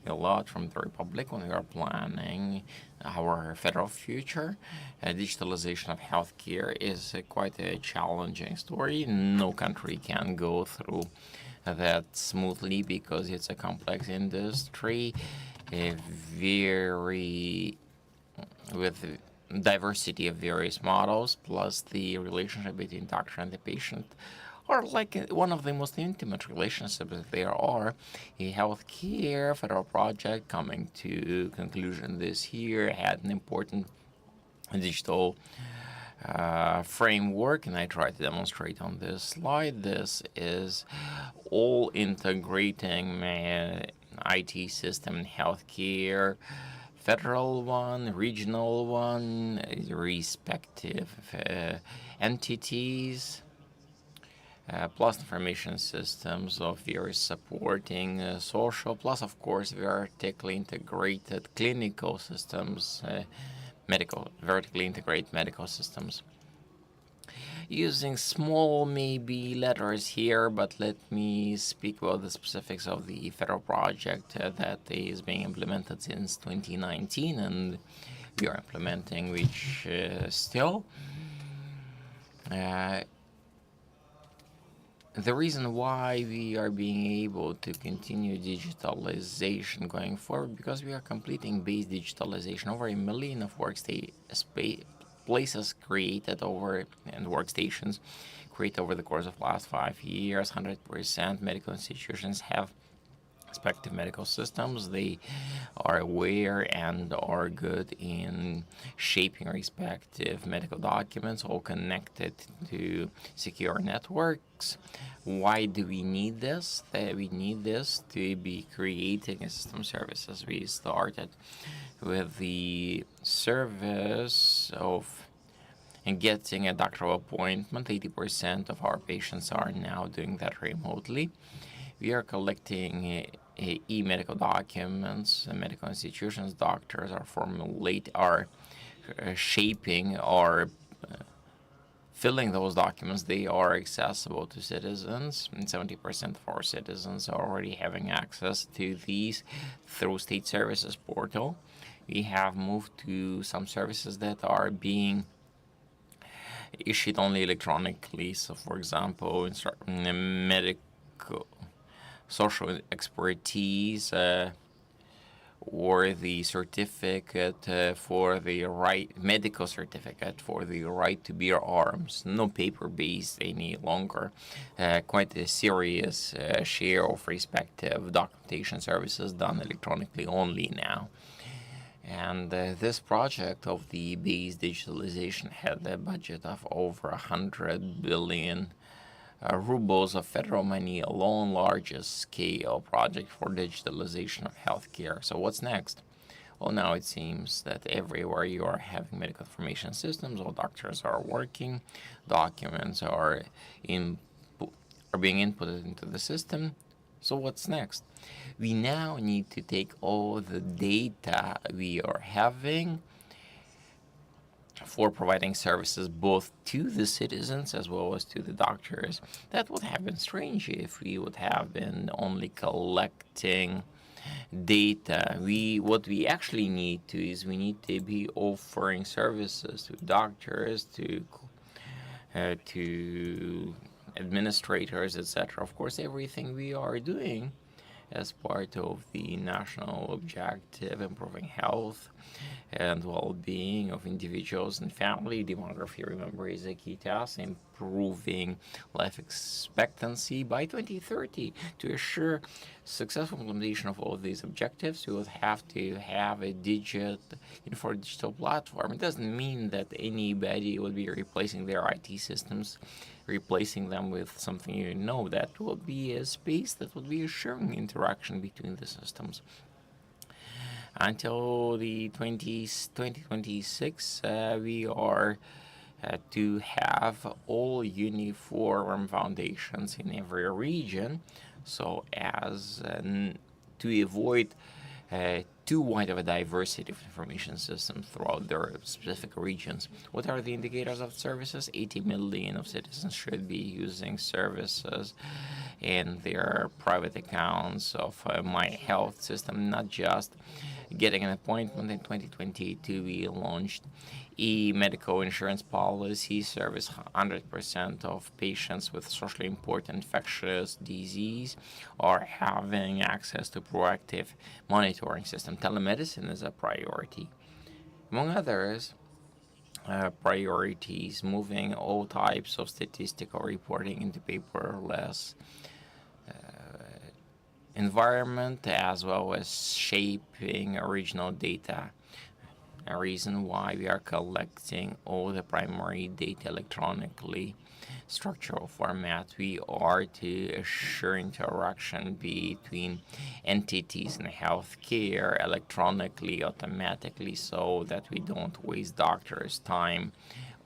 a lot from the Republic when we are planning our federal future. Digitalization of healthcare is quite a challenging story. No country can go through that smoothly because it's a complex industry, with diversity of various models, plus the relationship between doctor and the patient are like one of the most intimate relationships there are. A healthcare federal project coming to conclusion this year had an important digital framework, and I try to demonstrate on this slide. This is all integrating IT system in healthcare, federal one, regional one, respective entities, plus information systems of various supporting social, plus of course vertically integrated clinical systems, vertically integrated medical systems. Using small maybe letters here, but let me speak about the specifics of the federal project that is being implemented since 2019, and we are implementing, which still the reason why we are being able to continue digitalization going forward, because we are completing base digitalization. Over 1 million of places created over and workstations created over the course of last 5 years. 100% medical institutions have respective medical systems. They are aware and are good in shaping respective medical documents, all connected to secure networks. Why do we need this? We need this to be creating a system services. We started with the service of getting a doctoral appointment. 80% of our patients are now doing that remotely. We are collecting e-medical documents. Medical institutions, doctors are shaping, are filling those documents. They are accessible to citizens, and 70% of our citizens are already having access to these through State Services Portal. We have moved to some services that are being issued only electronically. So, for example, medical social expertise or the certificate for the medical certificate for the right to bear arms. No paper-based any longer. Quite a serious share of respective documentation services done electronically only now. And this project of the base digitalization had a budget of over 100 billion rubles of federal money alone, largest scale project for digitalization of healthcare. So what's next? Well, now it seems that everywhere you are having medical information systems, all doctors are working, documents are being inputted into the system. So what's next? We now need to take all the data we are having for providing services both to the citizens as well as to the doctors. That would have been strange if we would have been only collecting data. What we actually need to be offering services to doctors, to administrators, etc. Of course, everything we are doing as part of the national objective, improving health and well-being of individuals and family. Demography, remember, is a key task. Improving life expectancy by 2030. To assure successful implementation of all of these objectives, we would have to have a digital platform. It doesn't mean that anybody would be replacing their IT systems, replacing them with something that will be a space that would be assuring interaction between the systems. Until the 2026, we are to have all uniform foundations in every region, so as to avoid too wide of a diversity of information systems throughout their specific regions. What are the indicators of services? 80 million of citizens should be using services in their private accounts of My Health system, not just getting an appointment. In 2022, we launched e-medical insurance policy service. 100% of patients with socially important infectious disease are having access to proactive monitoring system. Telemedicine is a priority. Among others, priorities, moving all types of statistical reporting into paperless environment, as well as shaping original data. A reason why we are collecting all the primary data electronically, structural format. We are to assure interaction between entities in healthcare electronically, automatically, so that we don't waste doctors' time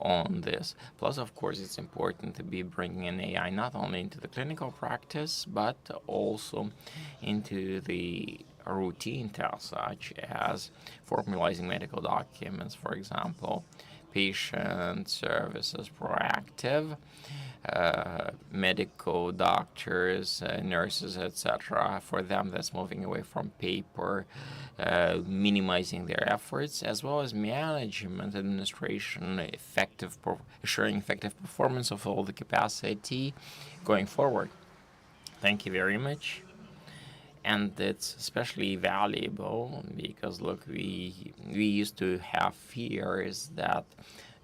on this. Plus, of course, it's important to be bringing in AI not only into the clinical practice, but also into the routine tasks, such as formalizing medical documents, for example, patient services proactive, medical doctors, nurses, etc. For them, that's moving away from paper, minimizing their efforts, as well as management, administration, assuring effective performance of all the capacity going forward. Thank you very much. And it's especially valuable because, look, we used to have fears that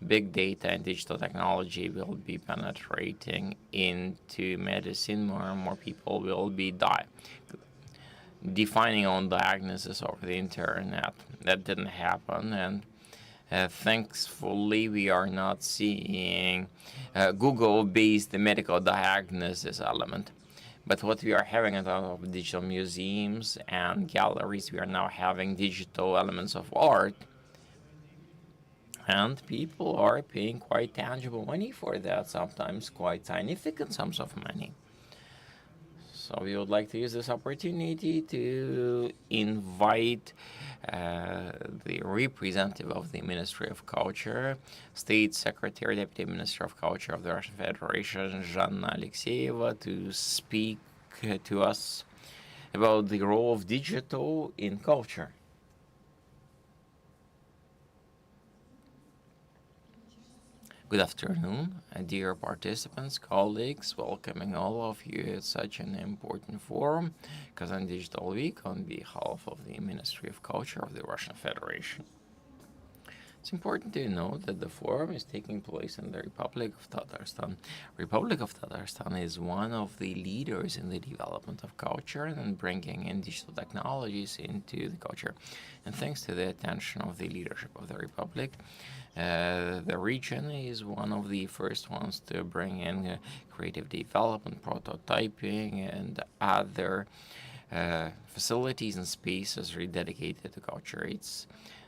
big data and digital technology will be penetrating into medicine. More and more people will be defining own diagnosis over the internet. That didn't happen, and thankfully we are not seeing Google-based medical diagnosis element. But what we are having at our digital museums and galleries, we are now having digital elements of art. And people are paying quite tangible money for that, sometimes quite significant sums of money. So we would like to use this opportunity to invite the representative of the Ministry of Culture, State Secretary, Deputy Minister of Culture of the Russian Federation, Zhanna Alexeyeva, to speak to us about the role of digital in culture. Good afternoon, dear participants, colleagues, welcoming all of you at such an important forum, Kazan Digital Week, on behalf of the Ministry of Culture of the Russian Federation. It's important to note that the forum is taking place in the Republic of Tatarstan. Republic of Tatarstan is one of the leaders in the development of culture and bringing in digital technologies into the culture. And thanks to the attention of the leadership of the Republic, the region is one of the first ones to bring in creative development, prototyping, and other facilities and spaces dedicated to culture. It's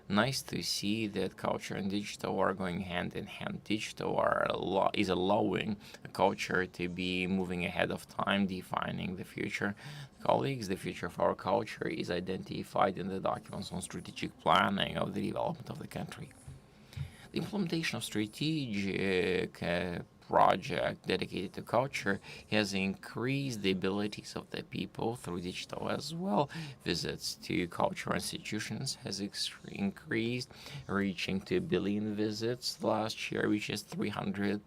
nice to see that culture and digital are going hand in hand. Digital is allowing the culture to be moving ahead of time, defining the future. Colleagues, the future of our culture is identified in the documents on strategic planning of the development of the country. The implementation of strategic project dedicated to culture has increased the abilities of the people through digital as well. Visits to cultural institutions has increased, reaching 2 billion visits last year, which is 300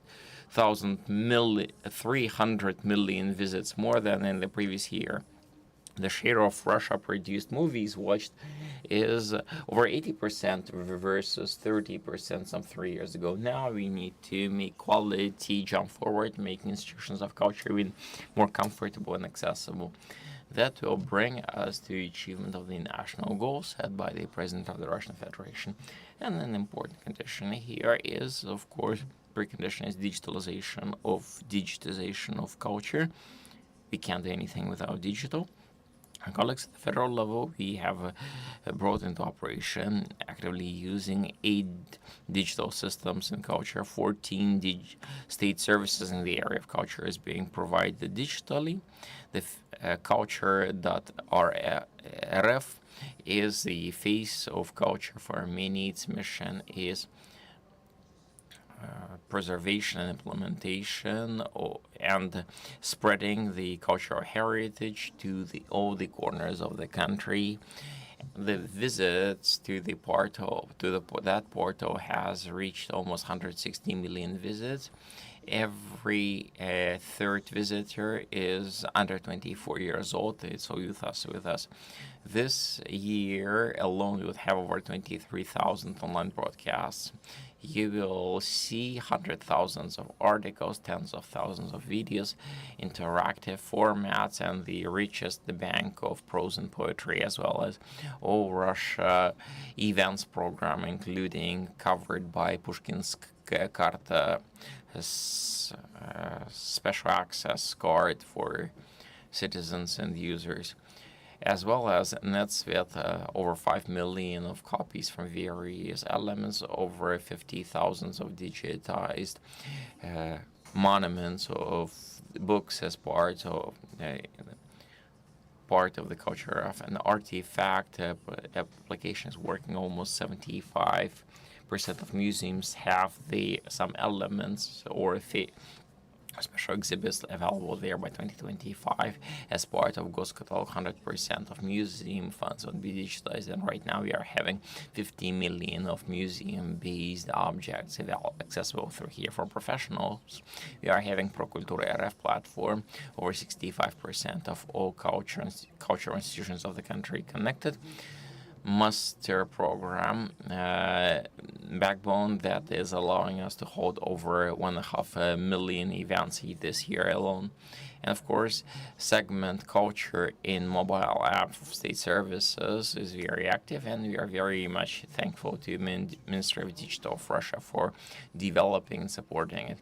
million visits more than in the previous year. The share of Russia-produced movies watched is over 80% versus 30% some 3 years ago. Now we need to make quality jump forward, making institutions of culture even more comfortable and accessible. That will bring us to the achievement of the national goals set by the President of the Russian Federation. And an important condition here is, of course, precondition is digitization of culture. We can't do anything without digital. Colleagues, at the federal level, we have brought into operation, actively using 8 digital systems in culture. 14 state services in the area of culture is being provided digitally. The culture.rf is the face of culture for Armenia. Its mission is preservation and implementation and spreading the cultural heritage to all the corners of the country. The visits to the portal, that portal has reached almost 160 million visits. Every third visitor is under 24 years old, so with us. This year alone, we would have over 23,000 online broadcasts. You will see hundreds of thousands of articles, tens of thousands of videos, interactive formats, and the richest bank of prose and poetry, as well as all Russia events program, including covered by Pushkin's Karta, special access card for citizens and users. as well as nets with over 5 million of copies from various elements, over 50,000 of digitized monuments of books as part of the culture of an artifact applications working. Almost 75% of museums have some elements or special exhibits available there by 2025 as part of Ghost Catalog. 100% of museum funds will be digitized, and right now we are having 50 million of museum-based objects accessible through here for professionals. We are having ProCultura RF platform, over 65% of all cultural institutions of the country connected. Master program backbone that is allowing us to hold over 1.5 million events this year alone. And of course, segment culture in mobile app state services is very active, and we are very much thankful to Ministry of Digital of Russia for developing and supporting it.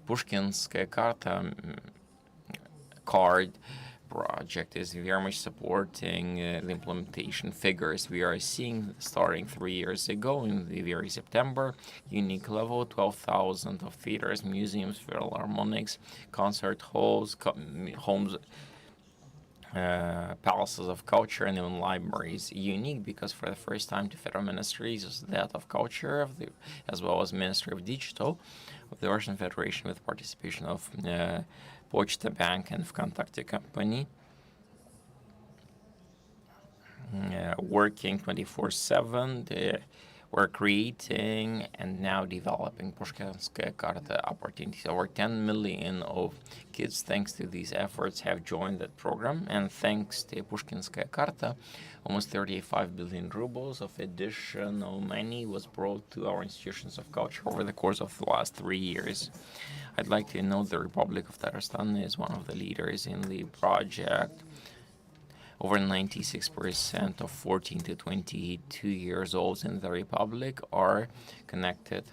Pushkinskaya Karta card project is very much supporting the implementation figures we are seeing starting 3 years ago in the very September. Unique level, 12,000 of theaters, museums, philharmonics, concert halls, homes, palaces of culture, and even libraries. Unique because for the first time the federal ministries is that of culture as well as Ministry of Digital of the Russian Federation, with participation of Pochta Bank and Vkontakte company, working 24/7. We're creating and now developing Pushkinskaya Karta opportunities. Over 10 million of kids, thanks to these efforts, have joined that program, and thanks to Pushkinskaya Karta, almost 35 billion rubles of additional money was brought to our institutions of culture over the course of the last 3 years. I'd like to note the Republic of Tatarstan is one of the leaders in the project. Over 96% of 14 to 22 years old in the Republic are connected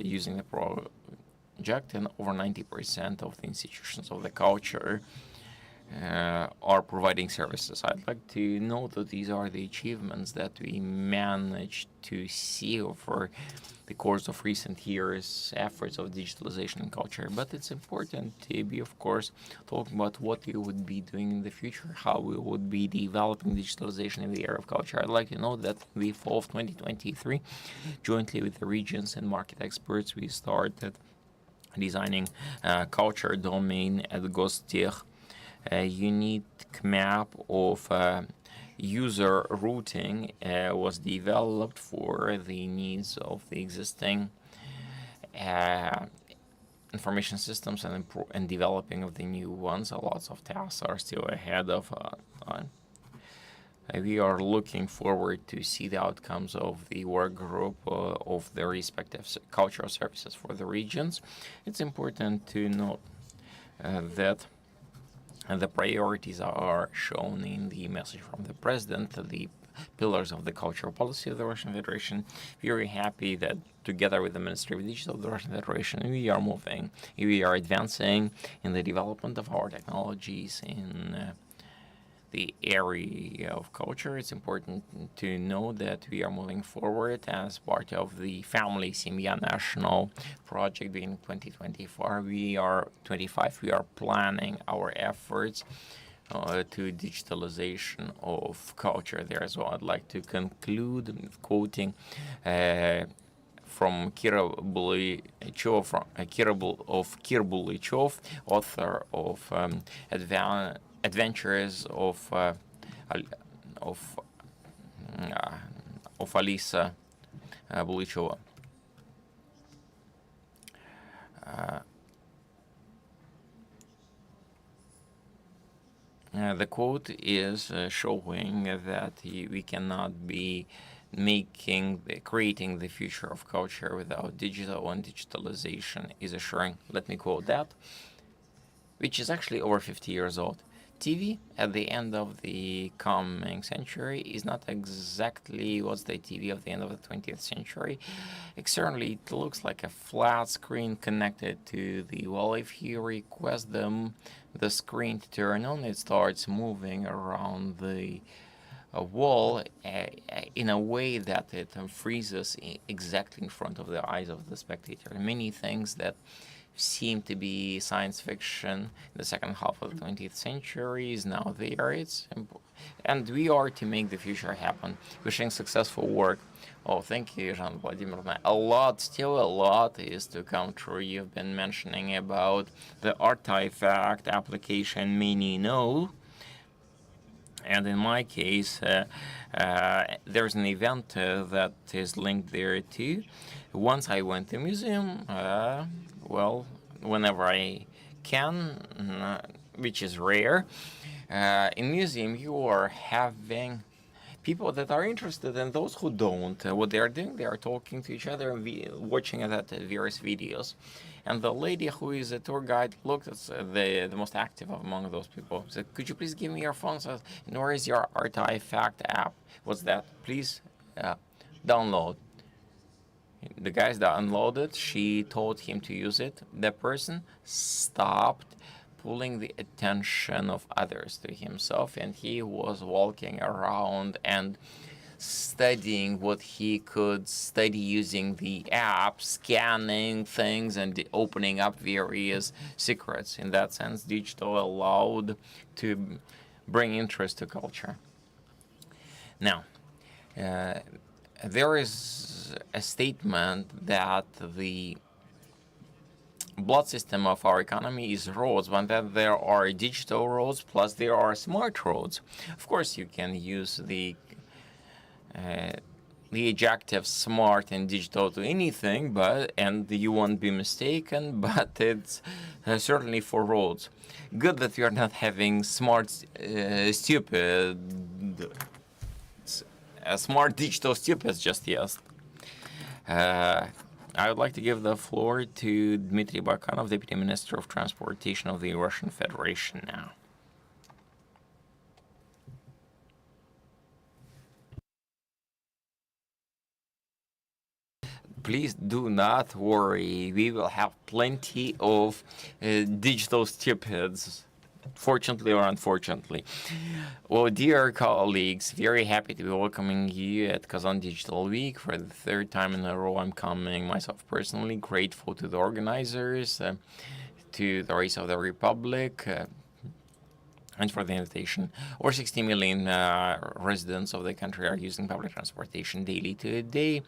using the project, and over 90% of the institutions of the culture are providing services. I'd like to note that these are the achievements that we managed to see over the course of recent years' efforts of digitalization and culture. But it's important to be, of course, talking about what we would be doing in the future, how we would be developing digitalization in the area of culture. I'd like to note that in the fall of 2023, jointly with the regions and market experts, we started designing a culture domain at Gostech. A unique map of user routing was developed for the needs of the existing information systems and developing of the new ones. Lots of tasks are still ahead of us. We are looking forward to see the outcomes of the work group of the respective cultural services for the regions. It's important to note that the priorities are shown in the message from the president, the pillars of the cultural policy of the Russian Federation. Very happy that together with the Ministry of Digital of the Russian Federation, we are advancing in the development of our technologies in the area of culture. It's important to know that we are moving forward as part of the Family Semya National Project beginning 2024. We are planning our efforts to digitalization of culture there as well. I'd like to conclude with quoting from Kira Bulychov, author of Adventures of Alisa Bulychova. The quote is showing that we cannot be creating the future of culture without digital, and digitalization is assuring. Let me quote that, which is actually over 50 years old. TV at the end of the coming century is not exactly what's the TV of the end of the 20th century. Externally, it looks like a flat screen connected to the wall. If you request the screen to turn on, it starts moving around the a wall in a way that it freezes exactly in front of the eyes of the spectator. Many things that seem to be science fiction in the second half of the 20th century is now there. And we are to make the future happen. Wishing successful work. Oh, thank you, Jean Vladimir. Still a lot is to come true. You've been mentioning about the artifact application, many know. And in my case, there's an event that is linked there too. Once I went to museum, whenever I can, which is rare, in museum you are having people that are interested and those who don't. What they are doing, they are talking to each other and watching that various videos. And the lady who is a tour guide looked at the most active among those people. Said, "Could you please give me your phone? So, where is your artifact app? What's that? Please download." The guys downloaded. She told him to use it. The person stopped pulling the attention of others to himself, and he was walking around and studying what he could study using the app, scanning things and opening up various secrets. In that sense, digital allowed to bring interest to culture. Now, there is a statement that the blood system of our economy is roads, but that there are digital roads plus there are smart roads. Of course, you can use the adjective smart and digital to anything, and you won't be mistaken, but it's certainly for roads. Good that we are not having smart smart digital stupids just yet. I would like to give the floor to Dmitry Bakanov, Deputy Minister of Transportation of the Russian Federation now. Please do not worry. We will have plenty of digital stupids, fortunately or unfortunately. Well, dear colleagues, very happy to be welcoming you at Kazan Digital Week. For the third time in a row, I'm coming myself personally. Grateful to the organizers, to the Race of the Republic, and for the invitation. Over 60 million residents of the country are using public transportation daily today.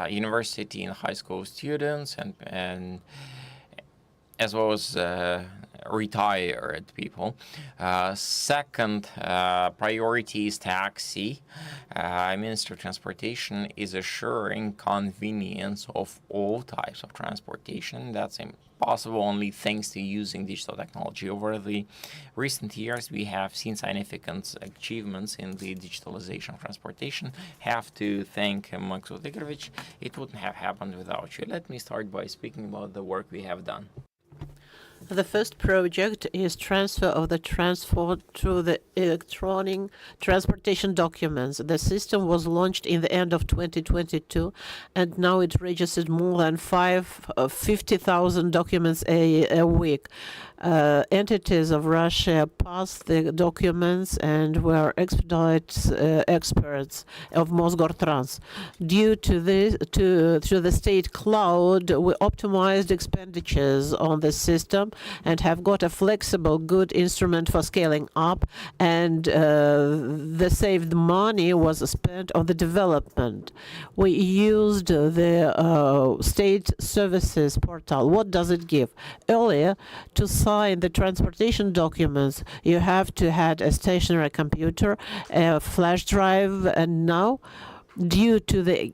University and high school students and as well as retired people. Second priority is taxi. Minister of Transportation is assuring convenience of all types of transportation. That's possible only thanks to using digital technology. Over the recent years, we have seen significant achievements in the digitalization of transportation. Have to thank Maksut Igorevich. It wouldn't have happened without you. Let me start by speaking about the work we have done. The first project is transfer of the transport through the electronic transportation documents. The system was launched in the end of 2022, and now it registered more than 50,000 documents a week. Entities of Russia passed the documents and were expedite experts of Mosgortrans. Due to the state cloud, we optimized expenditures on the system and have got a flexible, good instrument for scaling up, and the saved money was spent on the development. We used the state services portal. What does it give? Earlier, to sign the transportation documents, you have to have a stationary computer, a flash drive, and now, due to the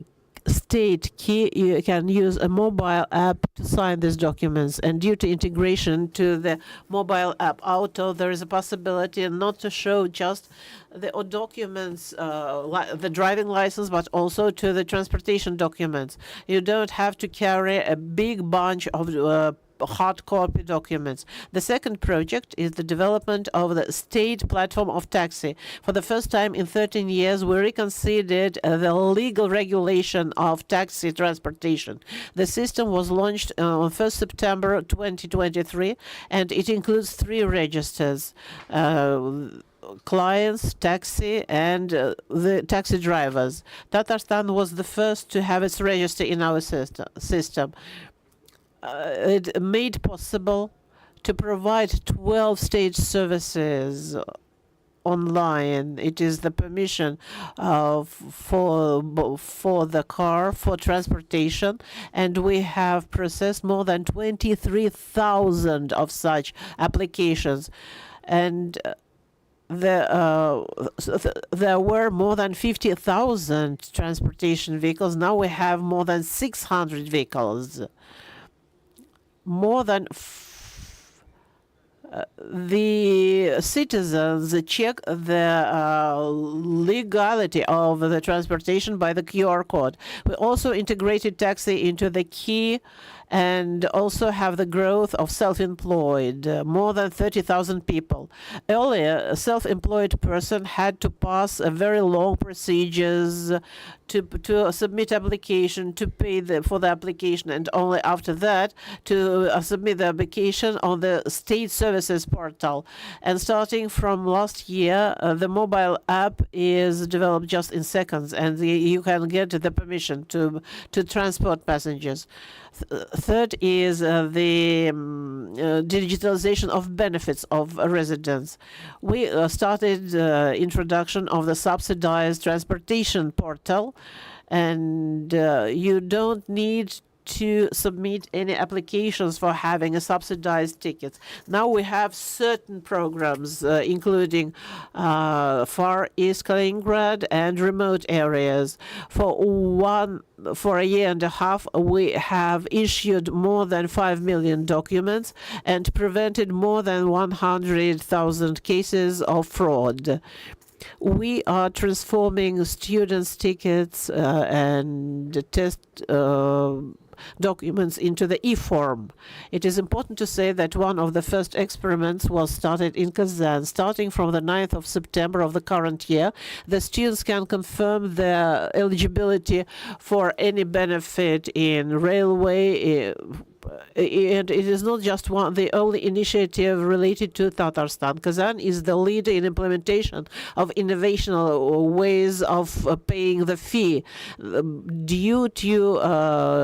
state key, you can use a mobile app to sign these documents, and due to integration to the mobile app Auto, there is a possibility not to show just the documents, the driving license, but also to the transportation documents. You don't have to carry a big bunch of hard copy documents. The second project is the development of the state platform of taxi. For the first time in 13 years, we reconsidered the legal regulation of taxi transportation. The system was launched on 1st September 2023, and it includes 3 registers. clients, taxi, and the taxi drivers. Tatarstan was the first to have its register in our system. It made possible to provide 12-stage services online. It is the permission for the car, for transportation, and we have processed more than 23,000 of such applications. And there were more than 50,000 transportation vehicles. Now we have more than 600 vehicles. More than the citizens check the legality of the transportation by the QR code. We also integrated taxi into the key and also have the growth of self-employed, more than 30,000 people. Earlier, a self-employed person had to pass a very long procedures to submit application, to pay for the application, and only after that to submit the application on the state services portal. And starting from last year, the mobile app is developed just in seconds, and you can get the permission to transport passengers. Third is the digitalization of benefits of residents. We started introduction of the subsidized transportation portal, and you don't need to submit any applications for having a subsidized ticket. Now we have certain programs, including Far East Kaliningrad and remote areas. For a year and a half, we have issued more than 5 million documents and prevented more than 100,000 cases of fraud. We are transforming students' tickets and test documents into the e-form. It is important to say that one of the first experiments was started in Kazan. Starting from the 9th of September of the current year, the students can confirm their eligibility for any benefit in railway, and it is not just the only initiative related to Tatarstan. Kazan is the leader in implementation of innovational ways of paying the fee. Due to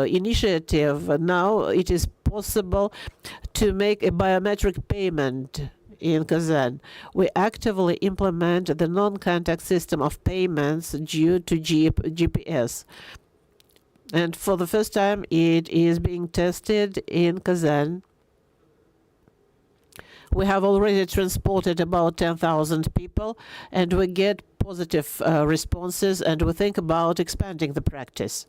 initiative, now it is possible to make a biometric payment in Kazan. We actively implement the non-contact system of payments due to GPS. And for the first time, it is being tested in Kazan. We have already transported about 10,000 people, and we get positive responses, and we think about expanding the practice.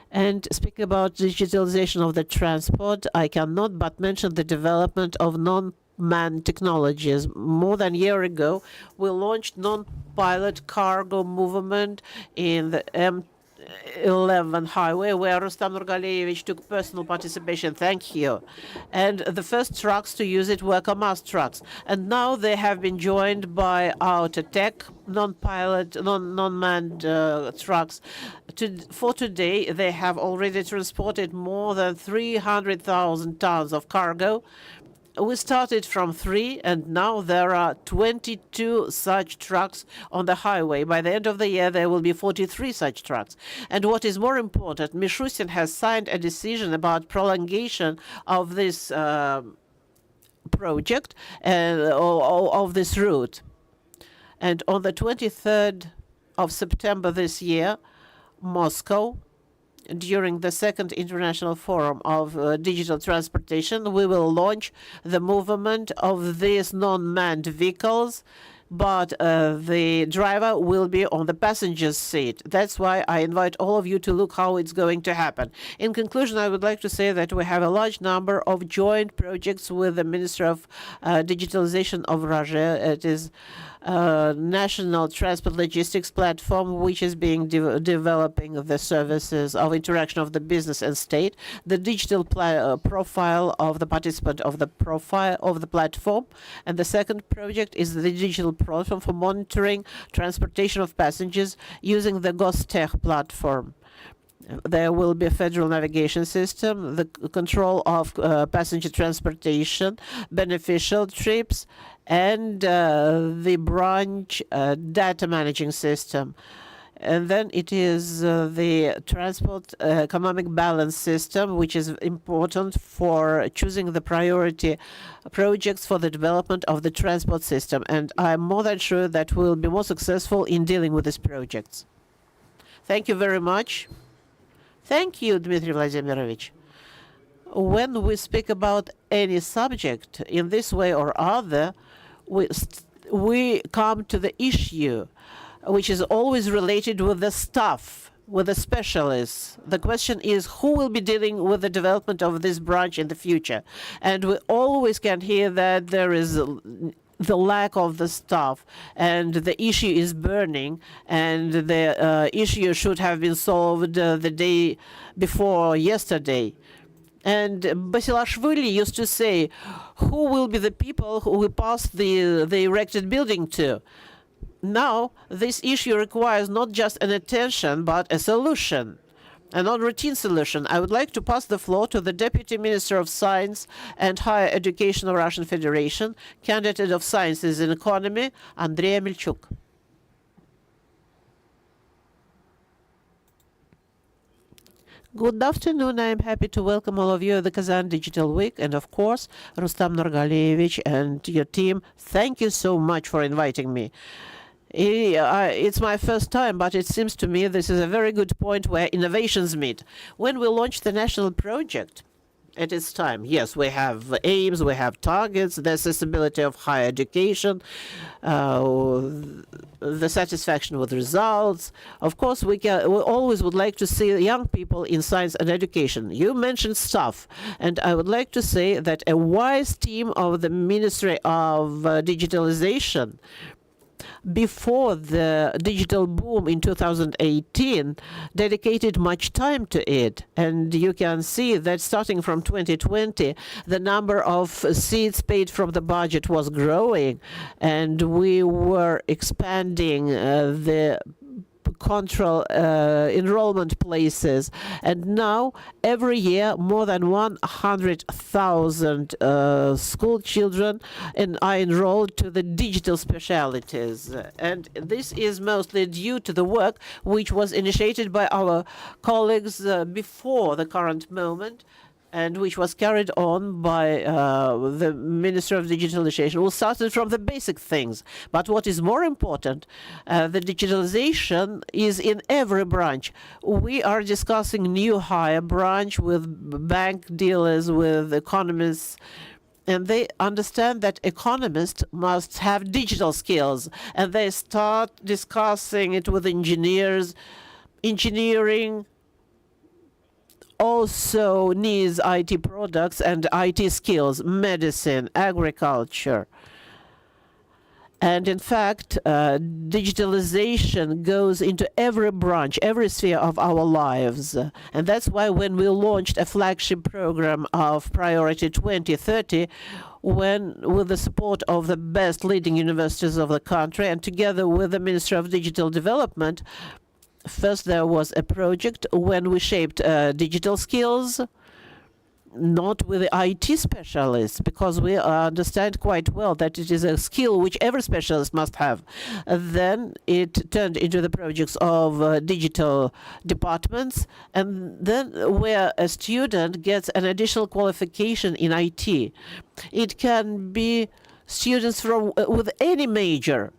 And speaking about digitalization of the transport, I cannot but mention the development of non-manned technologies. More than a year ago, we launched non-pilot cargo movement in the M11 highway, where Rustam Nurgalevich took personal participation. Thank you. And the first trucks to use it were KAMAZ trucks. And now they have been joined by Autotech, non-pilot, non-manned trucks. For today, they have already transported more than 300,000 tons of cargo. We started from 3, and now there are 22 such trucks on the highway. By the end of the year, there will be 43 such trucks. And what is more important, Mishustin has signed a decision about prolongation of this project of this route. And on the 23rd of September this year, Moscow, during the second International Forum of Digital Transportation, we will launch the movement of these non-manned vehicles, but the driver will be on the passenger's seat. That's why I invite all of you to look how it's going to happen. In conclusion, I would like to say that we have a large number of joint projects with the Minister of Digitalization of Russia. It is national transport logistics platform, which is being developing the services of interaction of the business and state, the digital profile of the participant of the profile of the platform, and the second project is the digital platform for monitoring transportation of passengers using the Gostech platform. There will be a federal navigation system, the control of passenger transportation, beneficial trips, and the branch data managing system. And then it is the transport economic balance system, which is important for choosing the priority projects for the development of the transport system. And I'm more than sure that we'll be more successful in dealing with these projects. Thank you very much. Thank you, Dmitry Vladimirovich. When we speak about any subject in this way or other, we come to the issue, which is always related with the staff, with the specialists. The question is, who will be dealing with the development of this branch in the future? And we always can hear that there is the lack of the staff, and the issue is burning, and the issue should have been solved the day before yesterday. And Basilashvili used to say, who will be the people who will pass the erected building to? Now, this issue requires not just an attention, but a solution, a non-routine solution. I would like to pass the floor to the Deputy Minister of Science and Higher Education of Russian Federation, candidate of Sciences in Economy, Andrei Melchuk. Good afternoon. I am happy to welcome all of you at the Kazan Digital Week, and of course, Rustam Nurgaliyevich and your team. Thank you so much for inviting me. It's my first time, but it seems to me this is a very good point where innovations meet. When we launched the national project, it is time. Yes, we have aims, we have targets, the accessibility of higher education, the satisfaction with results. Of course, we always would like to see young people in science and education. You mentioned staff, and I would like to say that a wise team of the Ministry of Digitalization, before the digital boom in 2018, dedicated much time to it. And you can see that starting from 2020, the number of seats paid from the budget was growing, and we were expanding the control enrollment places, and now every year more than 100,000 school children are enrolled to the digital specialities, and this is mostly due to the work which was initiated by our colleagues before the current moment, and which was carried on by the Minister of Digitalization, who started from the basic things. But what is more important, the digitalization is in every branch. We are discussing new higher branch with bank dealers, with economists, and they understand that economists must have digital skills, and they start discussing it with engineers. Engineering also needs IT products and IT skills, medicine, agriculture. And in fact, digitalization goes into every branch, every sphere of our lives. And that's why when we launched a flagship program of Priority 2030, with the support of the best leading universities of the country, and together with the Ministry of Digital Development, first, there was a project when we shaped digital skills, not with the IT specialists, because we understand quite well that it is a skill which every specialist must have. Then it turned into the projects of digital departments, and then where a student gets an additional qualification in IT. It can be students from with any major.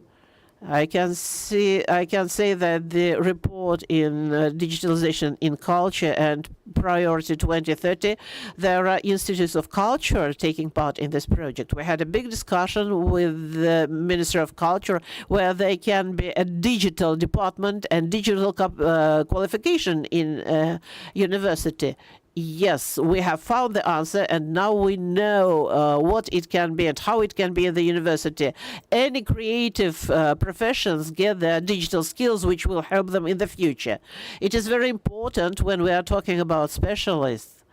I can say that the report in digitalization in culture and Priority 2030, there are institutes of culture taking part in this project. We had a big discussion with the Minister of Culture where there can be a digital department and digital qualification in university. Yes, we have found the answer, and now we know what it can be and how it can be in the university. Any creative professions get their digital skills, which will help them in the future. It is very important when we are talking about specialists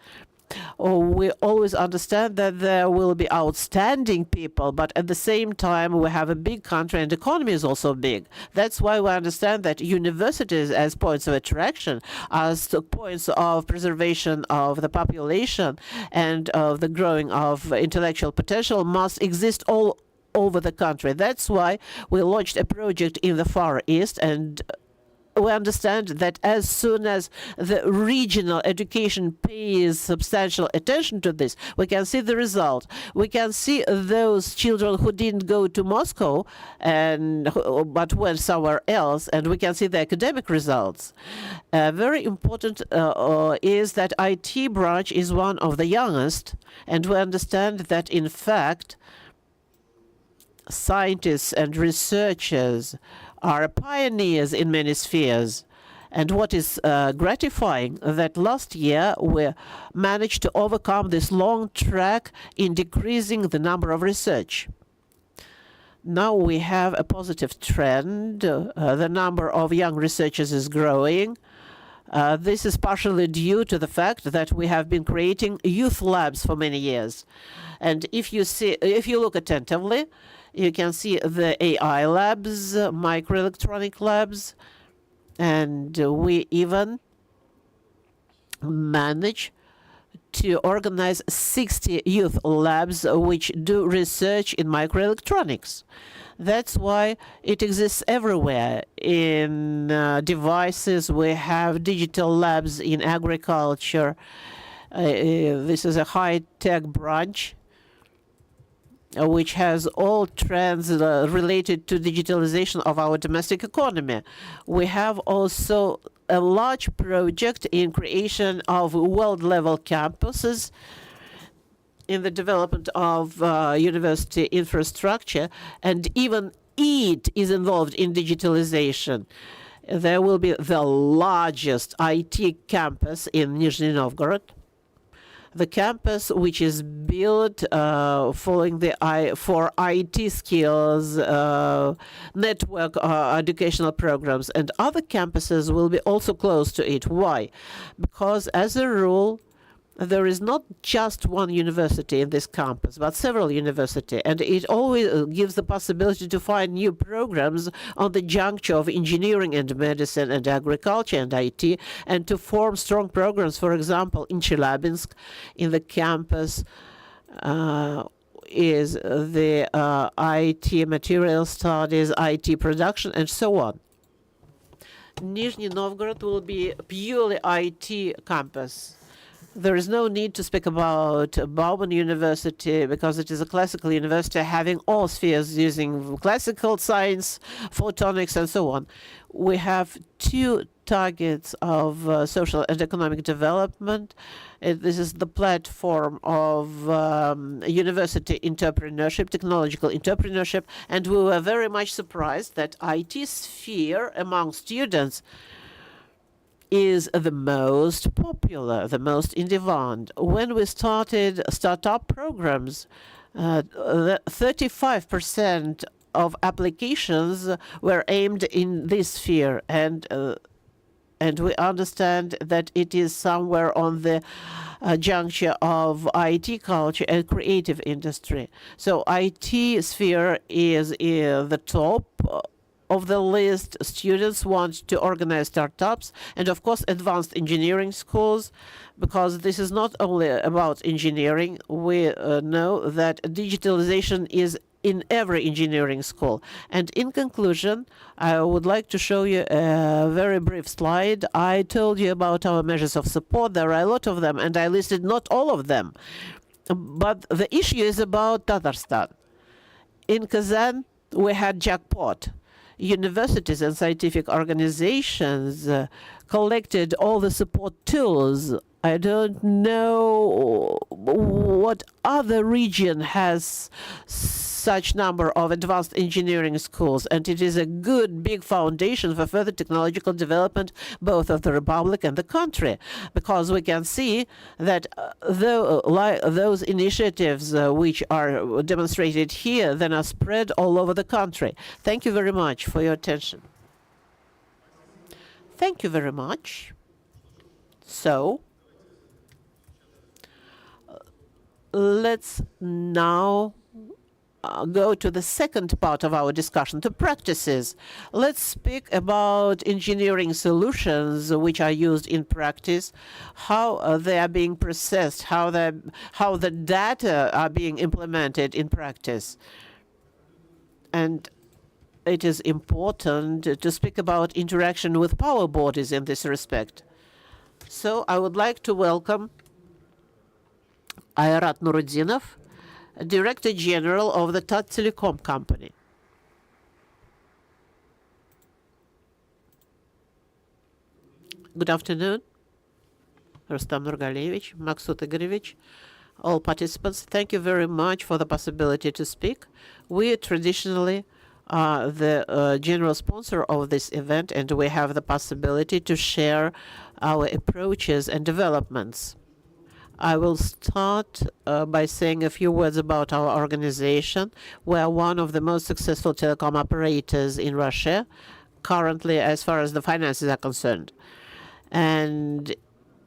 we always understand that there will be outstanding people, but at the same time, we have a big country and the economy is also big. That's why we understand that universities as points of attraction, as points of preservation of the population and of the growing of intellectual potential must exist all over the country. That's why we launched a project in the Far East, and we understand that as soon as the regional education pays substantial attention to this, we can see the result. We can see those children who didn't go to Moscow but went somewhere else, and we can see the academic results. Very important is that IT branch is one of the youngest, and we understand that in fact scientists and researchers are pioneers in many spheres. And what is gratifying, that last year we managed to overcome this long track in decreasing the number of research. Now we have a positive trend. The number of young researchers is growing. This is partially due to the fact that we have been creating youth labs for many years. And if you look attentively, you can see the AI labs, microelectronic labs, and we even manage to organize 60 youth labs which do research in microelectronics. That's why it exists everywhere. In devices, we have digital labs in agriculture. This is a high-tech branch which has all trends related to digitalization of our domestic economy. We have also a large project in creation of world-level campuses, in the development of university infrastructure, and even EAT is involved in digitalization. There will be the largest IT campus in Nizhny Novgorod. The campus, which is built following for IT skills, network educational programs, and other campuses will be also close to it. Why? Because as a rule, there is not just one university in this campus, but several universities, and it always gives the possibility to find new programs on the juncture of engineering and medicine and agriculture and IT, and to form strong programs. For example, in Chelyabinsk, in the campus is the IT material studies, IT production, and so on. Nizhny Novgorod will be a purely IT campus. There is no need to speak about Bauman University because it is a classical university having all spheres using classical science, photonics, and so on. We have two targets of social and economic development. This is the platform of university entrepreneurship, technological entrepreneurship, and we were very much surprised that IT sphere among students is the most popular, the most in demand. When we started startup programs, 35% of applications were aimed in this sphere, and we understand that it is somewhere on the juncture of IT culture and creative industry. So IT sphere is in the top of the list. Students want to organize startups and, of course, advanced engineering schools, because this is not only about engineering. We know that digitalization is in every engineering school. And in conclusion, I would like to show you a very brief slide. I told you about our measures of support. There are a lot of them, and I listed not all of them. But the issue is about Tatarstan. In Kazan, we had jackpot. Universities and scientific organizations collected all the support tools. I don't know what other region has such number of advanced engineering schools, and it is a good big foundation for further technological development both of the republic and the country, because we can see that those initiatives which are demonstrated here then are spread all over the country. Thank you very much for your attention. Thank you very much. So let's now go to the second part of our discussion, to practices. Let's speak about engineering solutions which are used in practice, how they are being processed, how the data are being implemented in practice. And it is important to speak about interaction with power bodies in this respect. So I would like to welcome Ayrat Nurudinov, Director General of the Telecom Company. Good afternoon, Rustam Nurgalevich, Maksut Igorovich, all participants. Thank you very much for the possibility to speak. We traditionally are the general sponsor of this event, and we have the possibility to share our approaches and developments. I will start by saying a few words about our organization. We are one of the most successful telecom operators in Russia, currently as far as the finances are concerned. And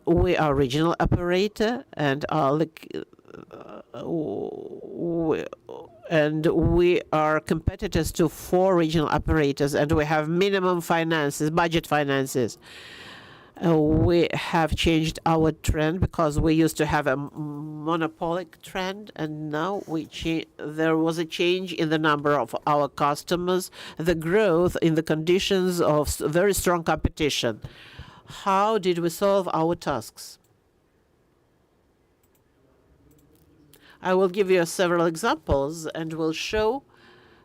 we are a regional operator, and we are competitors to 4 regional operators, and we have minimum finances, budget finances. We have changed our trend because we used to have a monopolic trend, and now there was a change in the number of our customers, the growth in the conditions of very strong competition. How did we solve our tasks? I will give you several examples and will show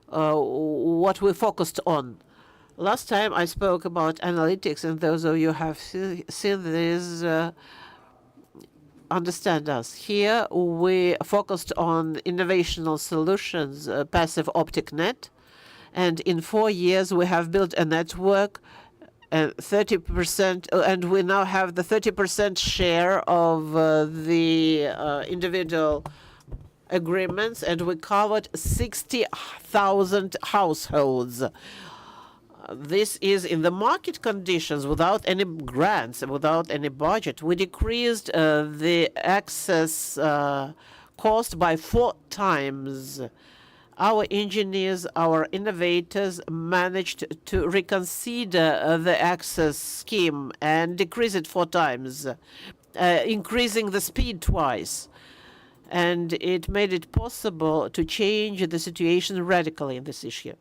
what we focused on. Last time I spoke about analytics, and those of you who have seen this understand us. Here we focused on innovational solutions, passive optic net, and in 4 years we have built a network, 30%, and we now have the 30% share of the individual agreements, and we covered 60,000 households. This is in the market conditions, without any grants, without any budget. We decreased the access cost by 4 times. Our engineers, our innovators managed to reconsider the access scheme and decrease it 4 times, increasing the speed twice. And it made it possible to change the situation radically in this issue.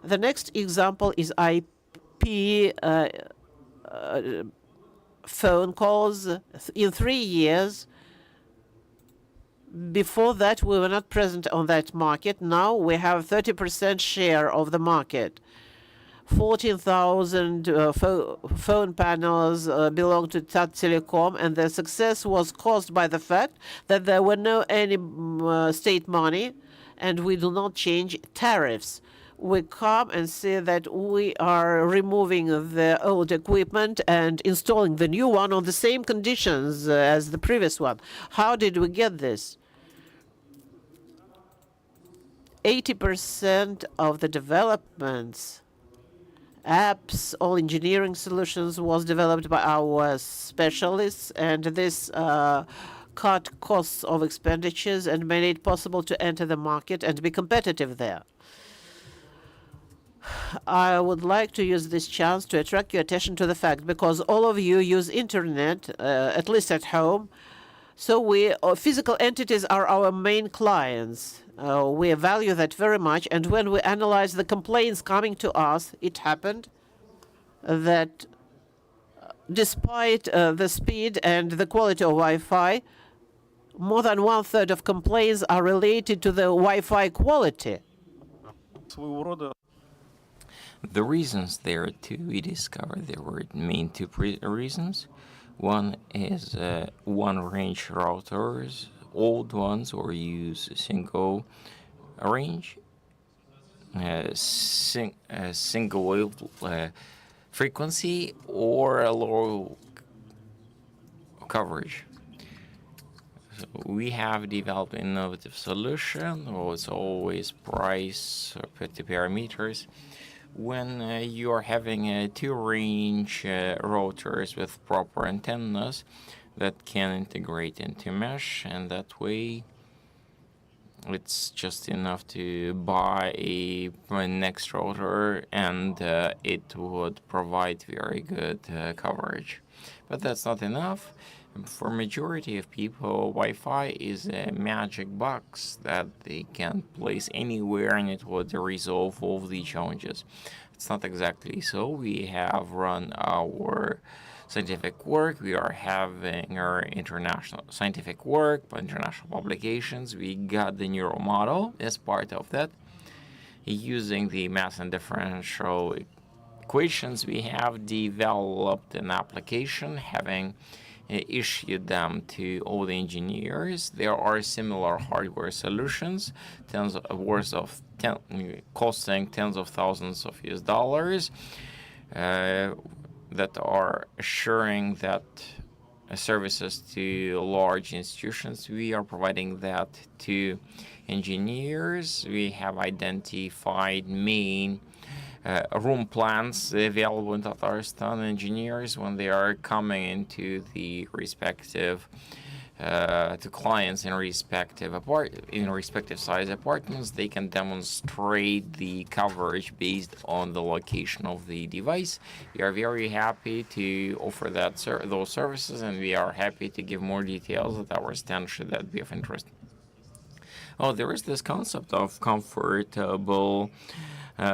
The next example is IP phone calls. In 3 years, before that, we were not present on that market. Now we have 30% share of the market. 14,000 phone panels belong to Tat Telecom, and their success was caused by the fact that there were no any state money, and we do not change tariffs. We come and say that we are removing the old equipment and installing the new one on the same conditions as the previous one. How did we get this? 80% of the developments, apps, all engineering solutions was developed by our specialists, and this cut costs of expenditures and made it possible to enter the market and be competitive there. I would like to use this chance to attract your attention to the fact, because all of you use internet, at least at home, so physical entities are our main clients. We value that very much, and when we analyze the complaints coming to us, it happened that despite the speed and the quality of Wi-Fi, more than 1/3 of complaints are related to the Wi-Fi quality. The reasons there too, we discovered there were main 2 reasons. One is one range routers, old ones, or use single range, single wave frequency, or a low coverage. So we have developed an innovative solution. It's always price or petty parameters. When you are having 2 range routers with proper antennas, that can integrate into mesh, and that way it's just enough to buy a next router and it would provide very good coverage. But that's not enough. For majority of people, Wi-Fi is a magic box that they can place anywhere and it would resolve all of the challenges. It's not exactly so. We have run our scientific work. We are having our international scientific work, international publications. We got the neural model as part of that. Using the mass and differential equations, we have developed an application, having issued them to all the engineers. There are similar hardware solutions, costing tens of thousands of US dollars, that are assuring that services to large institutions. We are providing that to engineers. We have identified main room plans available in Tatarstan. Engineers, when they are coming into the respective to clients in respective size apartments, they can demonstrate the coverage based on the location of the device. We are very happy to offer those services, and we are happy to give more details at our stand should that be of interest. Oh, there is this concept of comfortable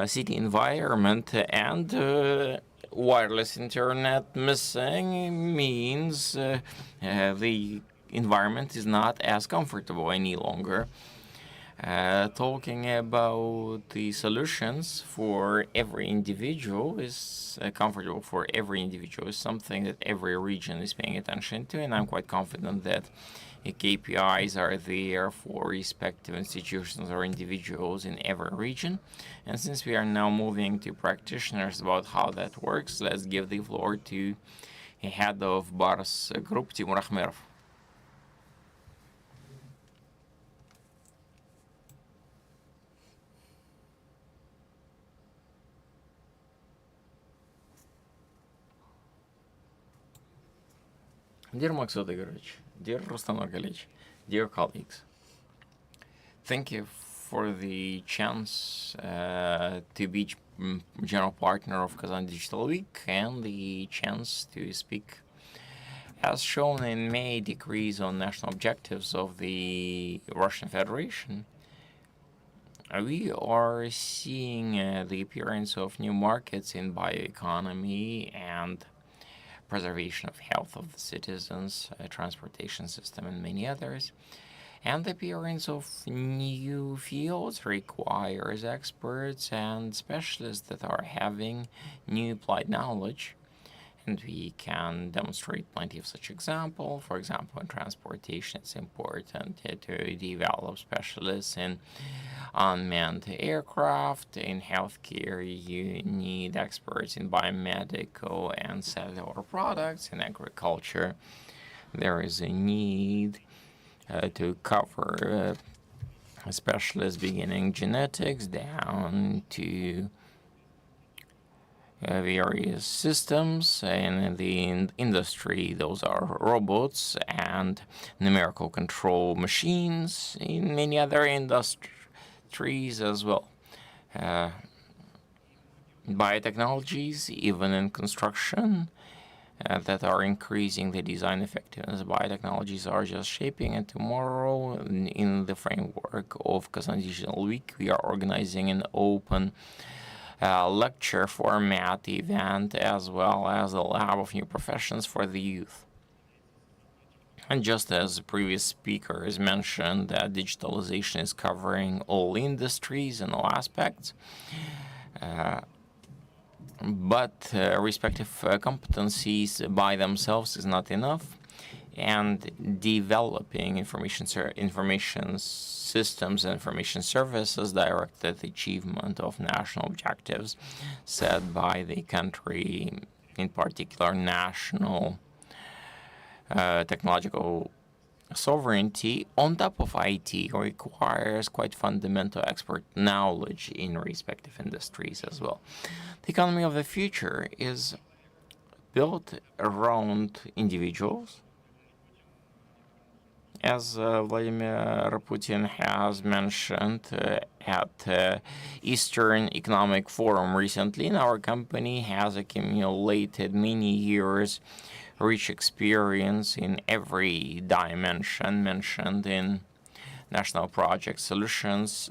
city environment, and wireless internet missing means the environment is not as comfortable any longer. Talking about the solutions for every individual is comfortable for every individual is something that every region is paying attention to, and I'm quite confident that KPIs are there for respective institutions or individuals in every region. And since we are now moving to practitioners about how that works, let's give the floor to a head of Bars Group, Timur Akhmerov. Dear Maksud Igorovich, dear Rustam Arkalyevich, dear colleagues, thank you for the chance to be general partner of Kazan Digital Week and the chance to speak. As shown in May decrees on national objectives of the Russian Federation, we are seeing the appearance of new markets in bioeconomy and preservation of health of the citizens, transportation system, and many others. And the appearance of new fields requires experts and specialists that are having new applied knowledge. And we can demonstrate plenty of such examples. For example, in transportation, it's important to develop specialists in unmanned aircraft. In healthcare, you need experts in biomedical and cellular products. In agriculture, there is a need to cover specialists beginning genetics down to various systems. In the industry, those are robots and numerical control machines. In many other industries as well. Biotechnologies, even in construction, that are increasing the design effectiveness. Biotechnologies are just shaping, and tomorrow, in the framework of Kazan Digital Week, we are organizing an open lecture format event, as well as a lab of new professions for the youth. And just as previous speakers mentioned, that digitalization is covering all industries and all aspects, but respective competencies by themselves is not enough, and developing information systems and information services directed at the achievement of national objectives set by the country, in particular national technological sovereignty on top of IT, requires quite fundamental expert knowledge in respective industries as well. The economy of the future is built around individuals As Vladimir Putin has mentioned at Eastern Economic Forum recently, our company has accumulated many years rich experience in every dimension mentioned in national project solutions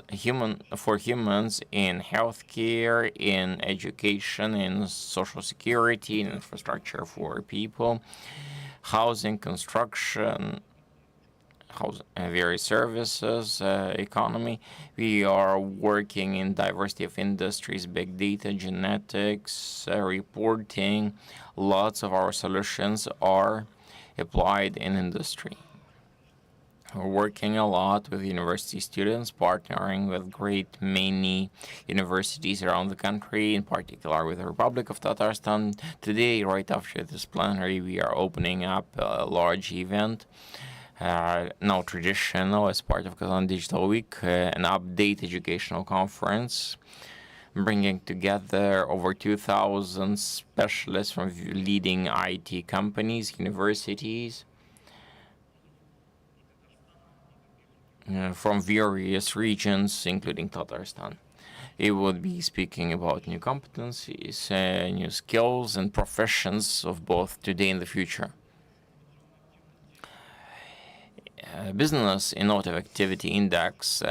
for humans in healthcare, in education, in social security, in infrastructure for people, housing, construction, various services, economy. We are working in diversity of industries, big data, genetics, reporting. Lots of our solutions are applied in industry. We're working a lot with university students, partnering with great many universities around the country, in particular with the Republic of Tatarstan. Today, right after this plenary, we are opening up a large event, now traditional as part of Kazan Digital Week, an update educational conference, bringing together over 2,000 specialists from leading IT companies, universities, from various regions, including Tatarstan. It would be speaking about new competencies, new skills, and professions of both today and the future. Business Innovative Activity Index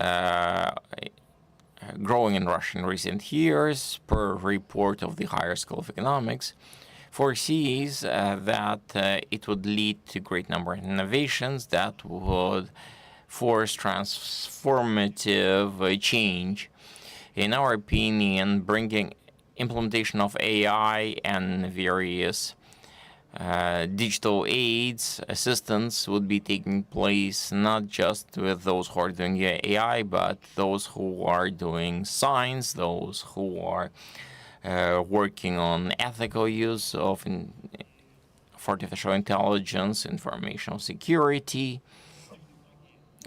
growing in Russia in recent years, per report of the Higher School of Economics, foresees that it would lead to great number of innovations that would force transformative change. In our opinion, bringing implementation of AI and various digital aids, assistance would be taking place not just with those who are doing AI, but those who are doing science, those who are working on ethical use of artificial intelligence, informational security,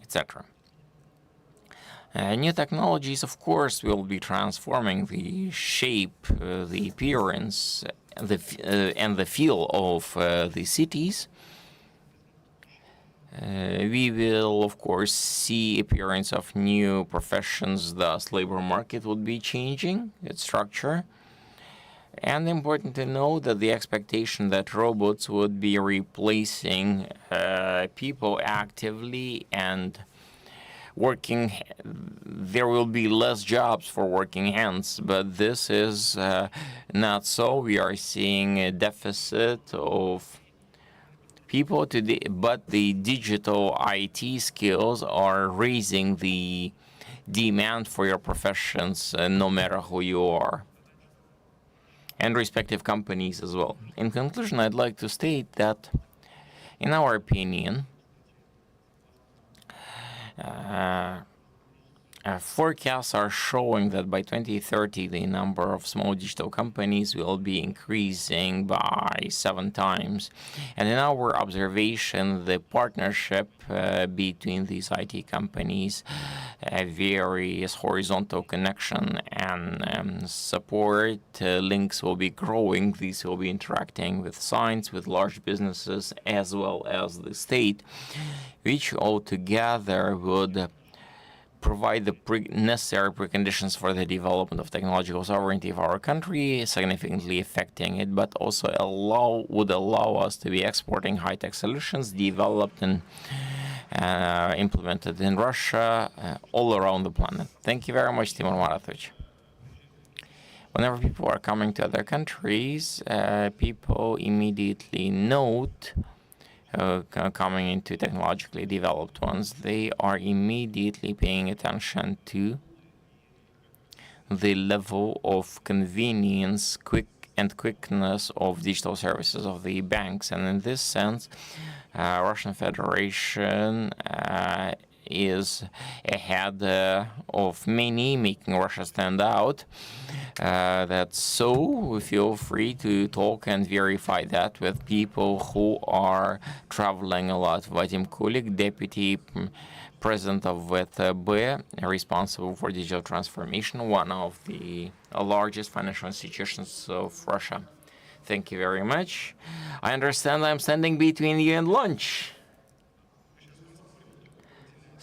etc. New technologies, of course, will be transforming the shape, the appearance, and the feel of the cities. We will, of course, see appearance of new professions, thus labor market would be changing its structure. And important to know that the expectation that robots would be replacing people actively and working, there will be less jobs for working hands, but this is not so. We are seeing a deficit of people today, but the digital IT skills are raising the demand for your professions, no matter who you are, and respective companies as well. In conclusion, I'd like to state that, in our opinion, forecasts are showing that by 2030, the number of small digital companies will be increasing by 7 times. And in our observation, the partnership between these IT companies, various horizontal connection and support links will be growing. These will be interacting with science, with large businesses, as well as the state, which altogether would provide the necessary preconditions for the development of technological sovereignty of our country, significantly affecting it, but also would allow us to be exporting high-tech solutions developed and implemented in Russia all around the planet. Thank you very much, Timur Maratovich. Whenever people are coming to other countries, people immediately note coming into technologically developed ones, they are immediately paying attention to the level of convenience, quickness of digital services of the banks. And in this sense, Russian Federation is ahead of many, making Russia stand out. That's so. Feel free to talk and verify that with people who are traveling a lot. Vadim Kulik, Deputy President of VTB, responsible for digital transformation, one of the largest financial institutions of Russia. Thank you very much. I understand I'm standing between you and lunch.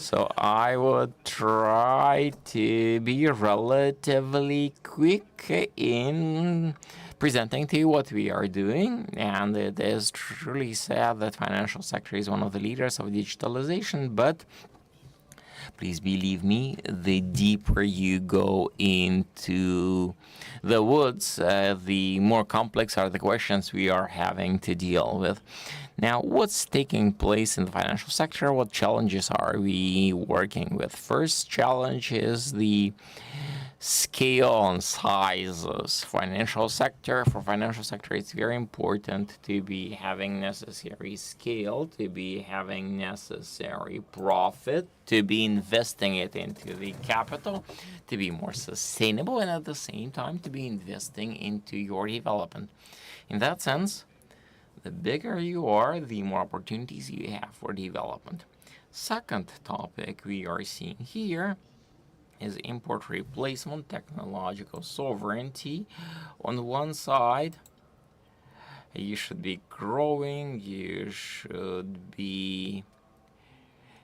So I would try to be relatively quick in presenting to you what we are doing. And it is truly sad that financial sector is one of the leaders of digitalization, but please believe me, the deeper you go into the woods, the more complex are the questions we are having to deal with. Now, what's taking place in the financial sector? What challenges are we working with? First challenge is the scale and sizes. For financial sector, it's very important to be having necessary scale, to be having necessary profit, to be investing it into the capital, to be more sustainable, and at the same time to be investing into your development. In that sense, the bigger you are, the more opportunities you have for development. Second topic we are seeing here is import replacement, technological sovereignty. On one side, you should be growing, you should be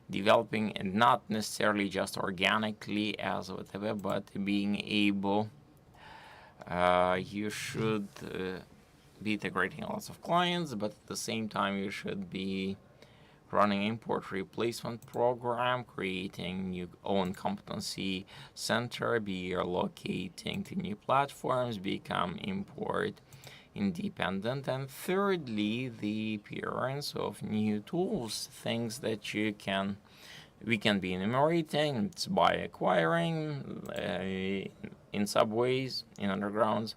developing, and not necessarily just organically as whatever, but being able, you should be integrating lots of clients, but at the same time you should be running import replacement program, creating your own competency center, be relocating to new platforms, become import independent. And thirdly, the appearance of new tools, things that we can be enumerating. It's by acquiring in subways, in undergrounds,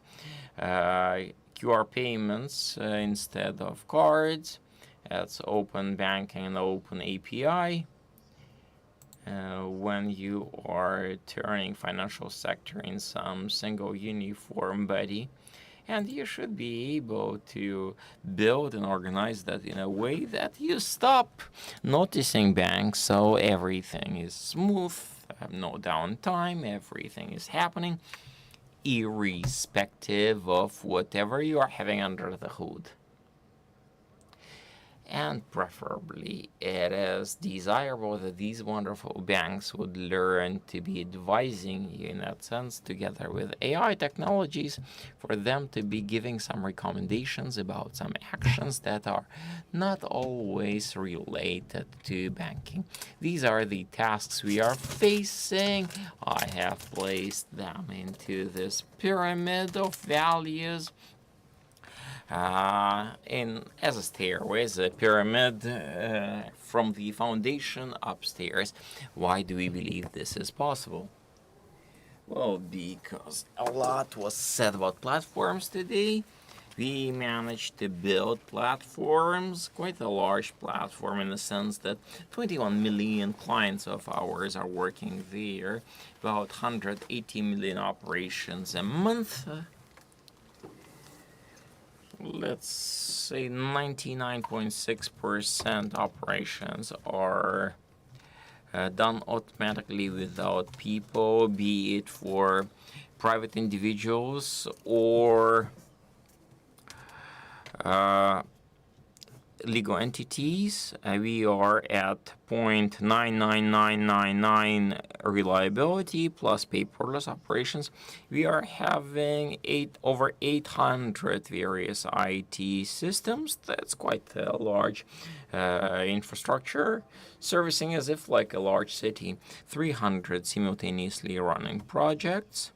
QR payments instead of cards. That's open banking and open API. When you are turning financial sector in some single uniform body, and you should be able to build and organize that in a way that you stop noticing banks, so everything is smooth, no downtime, everything is happening, irrespective of whatever you are having under the hood. And preferably, it is desirable that these wonderful banks would learn to be advising you in that sense, together with AI technologies, for them to be giving some recommendations about some actions that are not always related to banking. These are the tasks we are facing. I have placed them into this pyramid of values. As a stairway, as a pyramid from the foundation upstairs. Why do we believe this is possible? Well, because a lot was said about platforms today. We managed to build platforms, quite a large platform in the sense that 21 million clients of ours are working there, about 180 million operations a month. Let's say 99.6% operations are done automatically without people, be it for private individuals or legal entities. We are at 0.99999 reliability plus paperless operations. We are having over 800 various IT systems. That's quite a large infrastructure, servicing as if like a large city. 300 simultaneously running projects.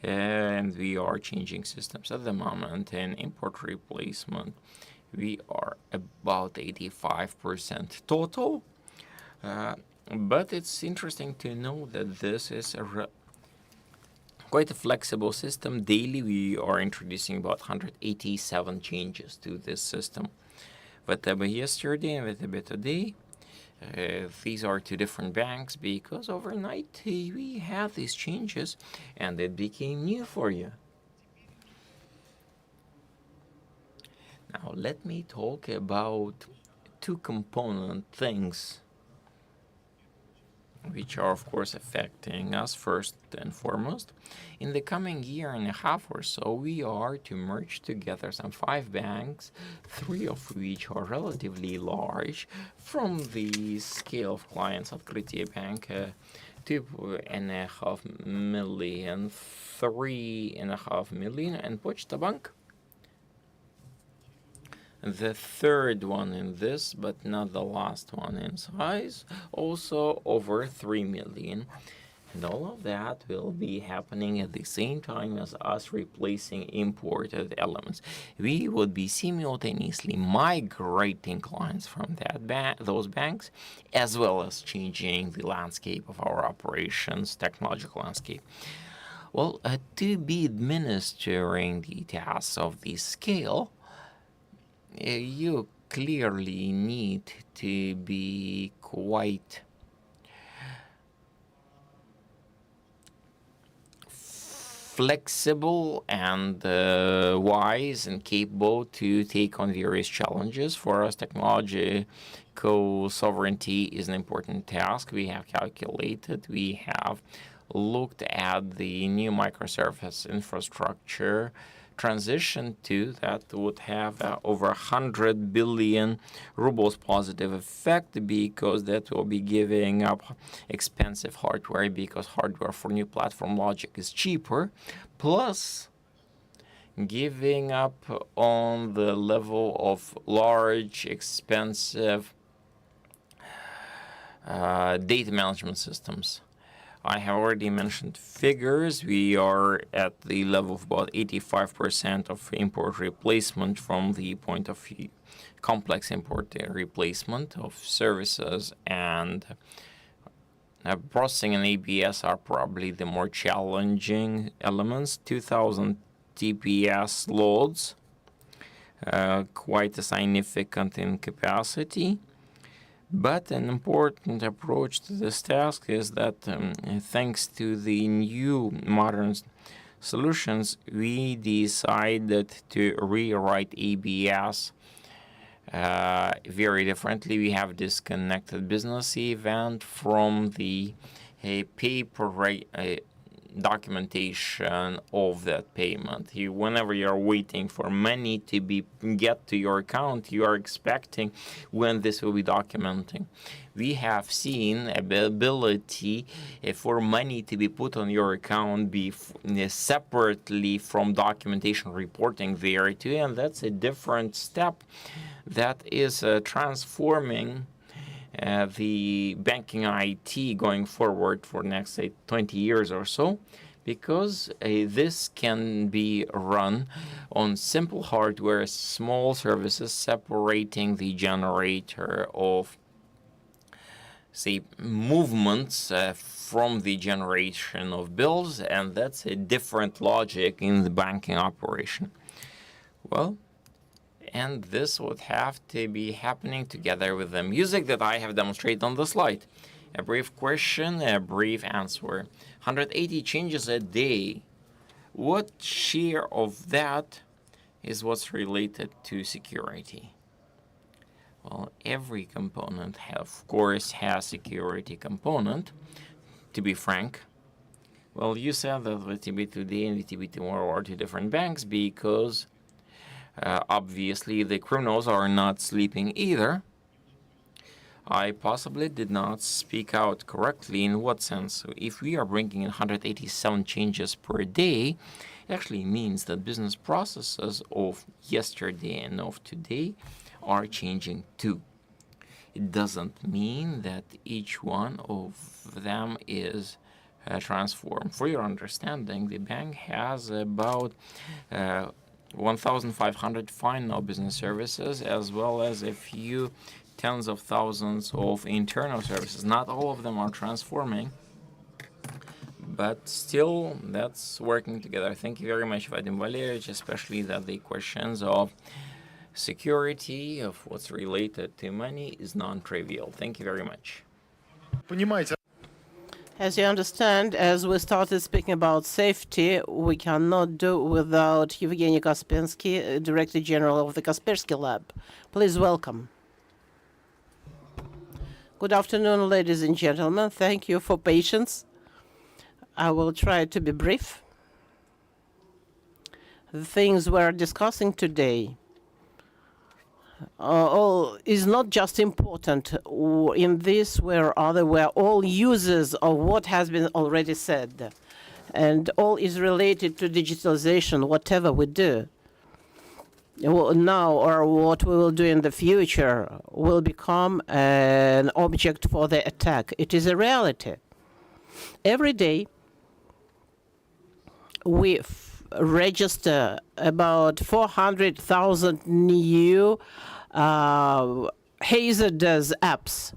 And we are changing systems at the moment in import replacement. We are about 85% total, but it's interesting to know that this is quite a flexible system. Daily we are introducing about 187 changes to this system. Whatever yesterday and whatever today, these are two different banks because overnight we had these changes and it became new for you. Now let me talk about two component things which are of course affecting us first and foremost. In the coming year and a half or so, we are to merge together some 5 banks, 3 of which are relatively large from the scale of clients of Kritiya Bank, 2.5 million, 3.5 million, and Pochta Bank. The third one in this, but not the last one in size, also over 3 million. And all of that will be happening at the same time as us replacing imported elements. We would be simultaneously migrating clients from those banks, as well as changing the landscape of our operations, technological landscape. Well, to be administering the tasks of this scale, you clearly need to be quite flexible and wise and capable to take on various challenges. For us, technological sovereignty is an important task. We have calculated, we have looked at the new microservice infrastructure transition to that would have over 100 billion rubles positive effect, because that will be giving up expensive hardware, because hardware for new platform logic is cheaper, plus giving up on the level of large, expensive data management systems. I have already mentioned figures. We are at the level of about 85% of import replacement from the point of view complex import replacement of services, and processing and ABS are probably the more challenging elements. 2,000 TPS loads, quite significant in capacity. But an important approach to this task is that thanks to the new modern solutions, we decided to rewrite ABS very differently. We have disconnected business event from the paper documentation of that payment. Whenever you're waiting for money to get to your account, you are expecting when this will be documenting. We have seen ability for money to be put on your account separately from documentation reporting there too, and that's a different step that is transforming the banking IT going forward for next, say, 20 years or so, because this can be run on simple hardware, small services, separating the generator of, say, movements from the generation of bills, and that's a different logic in the banking operation. Well, and this would have to be happening together with the music that I have demonstrated on the slide. A brief question, a brief answer. 180 changes a day. What share of that is what's related to security? Well, every component, of course, has security component, to be frank. Well, you said that VTB today and VTB tomorrow are two different banks because obviously the criminals are not sleeping either. I possibly did not speak out correctly. In what sense? So if we are bringing in 187 changes per day, it actually means that business processes of yesterday and of today are changing too. It doesn't mean that each one of them is transformed. For your understanding, the bank has about 1,500 final business services, as well as a few tens of thousands of internal services. Not all of them are transforming, but still that's working together. Thank you very much, Vadim Valerievich, especially that the questions of security, of what's related to money, is non-trivial. Thank you very much. As you understand, as we started speaking about safety, we cannot do without Evgeny Kaspersky, Director General of the Kaspersky Lab. Please welcome. Good afternoon, ladies and gentlemen. Thank you for patience. I will try to be brief. The things we're discussing today is not just important in this or other. We're all users of what has been already said. And all is related to digitalization, whatever we do. Now or what we will do in the future will become an object for the attack. It is a reality. Every day we register about 400,000 new hazardous apps.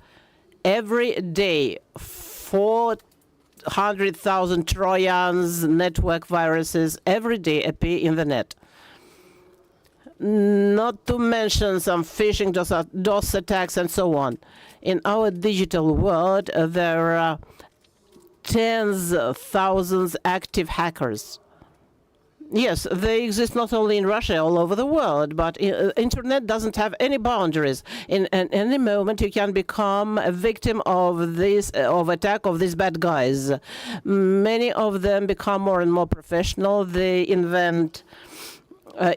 Every day 400,000 Trojans, network viruses, every day appear in the net. Not to mention some phishing, DOS attacks, and so on. In our digital world, there are tens of thousands active hackers. Yes, they exist not only in Russia, all over the world, but internet doesn't have any boundaries. In any moment, you can become a victim of this attack of these bad guys. Many of them become more and more professional. They invent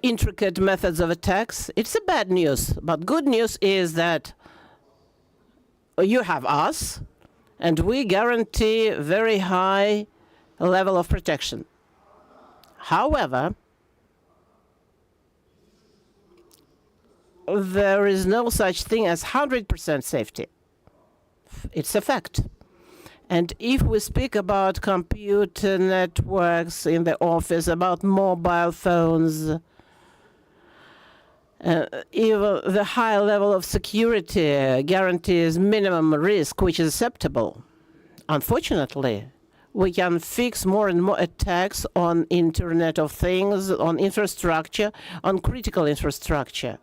intricate methods of attacks. It's a bad news, but good news is that you have us, and we guarantee very high level of protection. However, there is no such thing as 100% safety. It's a fact. And if we speak about computer networks in the office, about mobile phones, even the high level of security guarantees minimum risk, which is acceptable. Unfortunately, we can fix more and more attacks on Internet of Things, on infrastructure, on critical infrastructure.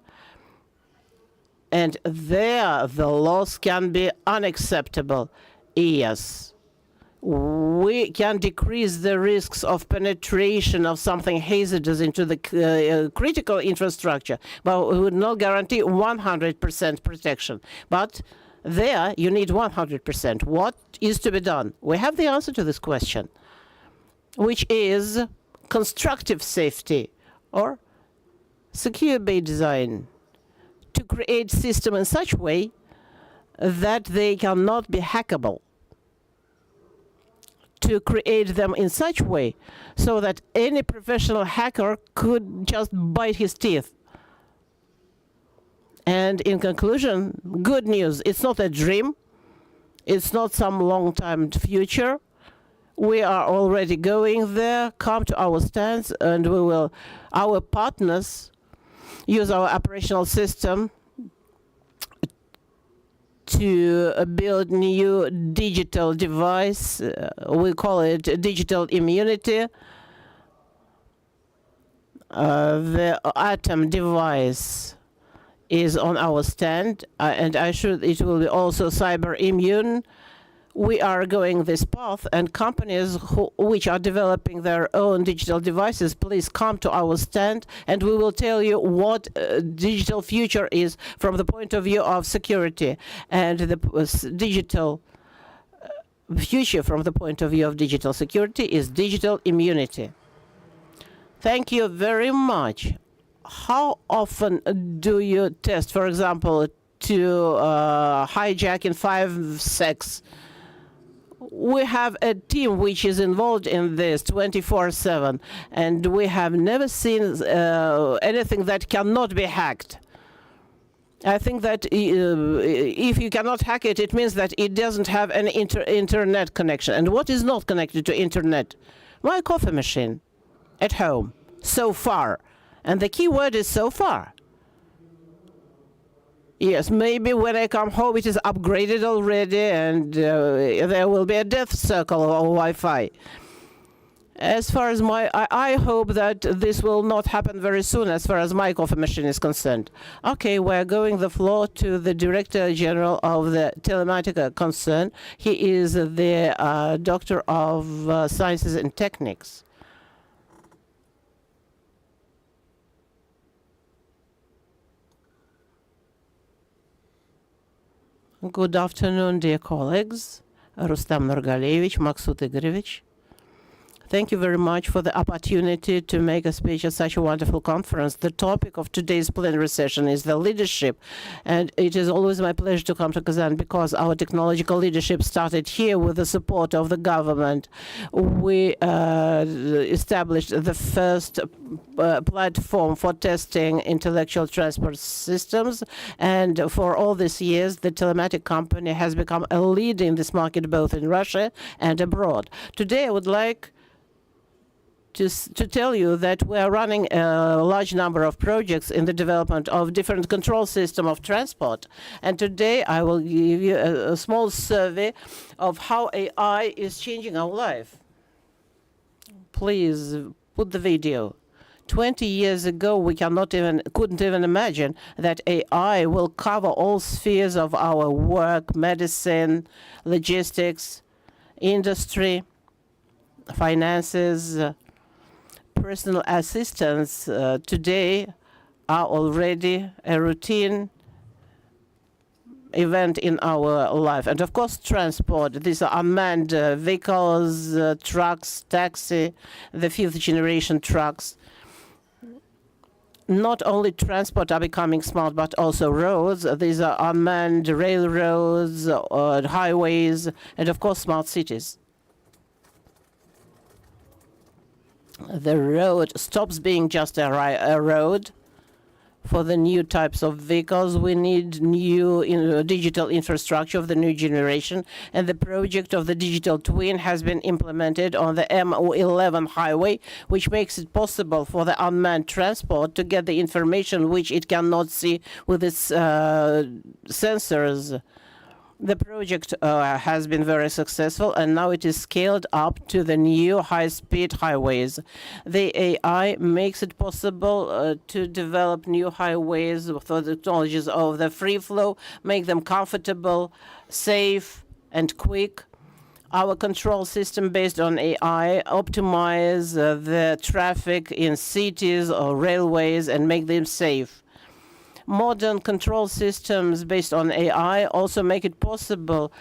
And there, the loss can be unacceptable. Yes, we can decrease the risks of penetration of something hazardous into the critical infrastructure, but we would not guarantee 100% protection. But there, you need 100%. What is to be done? We have the answer to this question, which is constructive safety or secure by design, to create systems in such a way that they cannot be hackable, to create them in such a way so that any professional hacker could just bite his teeth. And in conclusion, good news. It's not a dream. It's not some long-time future. We are already going there. Come to our stands, and we will, our partners, use our operational system to build new digital device. We call it digital immunity. The Atom device is on our stand, and it will be also cyber immune. We are going this path, and companies which are developing their own digital devices, please come to our stand, and we will tell you what digital future is from the point of view of security, and the digital future from the point of view of digital security is digital immunity. Thank you very much. How often do you test, for example, to hijack in 5-6? We have a team which is involved in this 24/7, and we have never seen anything that cannot be hacked. I think that if you cannot hack it, it means that it doesn't have any internet connection. And what is not connected to internet? My coffee machine at home, so far. And the key word is so far. Yes, maybe when I come home it is upgraded already, and there will be a death circle of Wi-Fi. As far as I hope that this will not happen very soon as far as my coffee machine is concerned. Okay, we're going the floor to the Director General of the Telematica concern. He is the Doctor of Sciences and Techniques. Good afternoon, dear colleagues. Rustam Nurgalevich, Maksut Igorovich. Thank you very much for the opportunity to make a speech at such a wonderful conference. The topic of today's plenary session is the leadership, and it is always my pleasure to come to Kazan because our technological leadership started here with the support of the government. We established the first platform for testing intellectual transport systems, and for all these years, the telematic company has become a leader in this market both in Russia and abroad. Today, I would like to tell you that we are running a large number of projects in the development of different control system of transport. And today I will give you a small survey of how AI is changing our life. Please put the video. 20 years ago, we couldn't even imagine that AI will cover all spheres of our work, medicine, logistics, industry, finances, personal assistants today are already a routine event in our life. And of course, transport. These are unmanned vehicles, trucks, taxi, the fifth generation trucks. Not only transport are becoming smart, but also roads. These are unmanned railroads, highways, and of course, smart cities. The road stops being just a road. For the new types of vehicles, we need new digital infrastructure of the new generation, and the project of the digital twin has been implemented on the M11 highway, which makes it possible for the unmanned transport to get the information which it cannot see with its sensors. The project has been very successful, and now it is scaled up to the new high-speed highways. The AI makes it possible to develop new highways for the technologies of the free flow, make them comfortable, safe, and quick. Our control system based on AI optimize the traffic in cities or railways and make them safe. Modern control systems based on AI also make it possible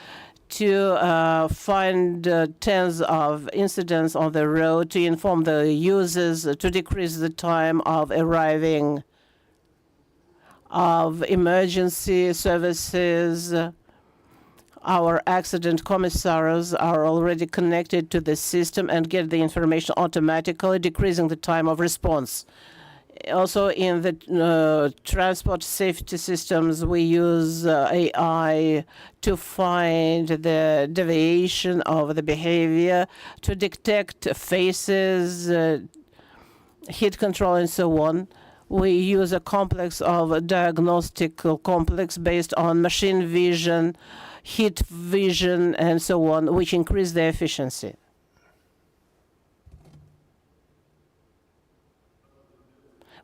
to find tens of incidents on the road, to inform the users, to decrease the time of arriving of emergency services. Our accident commissaries are already connected to the system and get the information automatically, decreasing the time of response. Also, in the transport safety systems, we use AI to find the deviation of the behavior, to detect faces, heat control, and so on. We use a complex of diagnostic complex based on machine vision, heat vision, and so on, which increase the efficiency.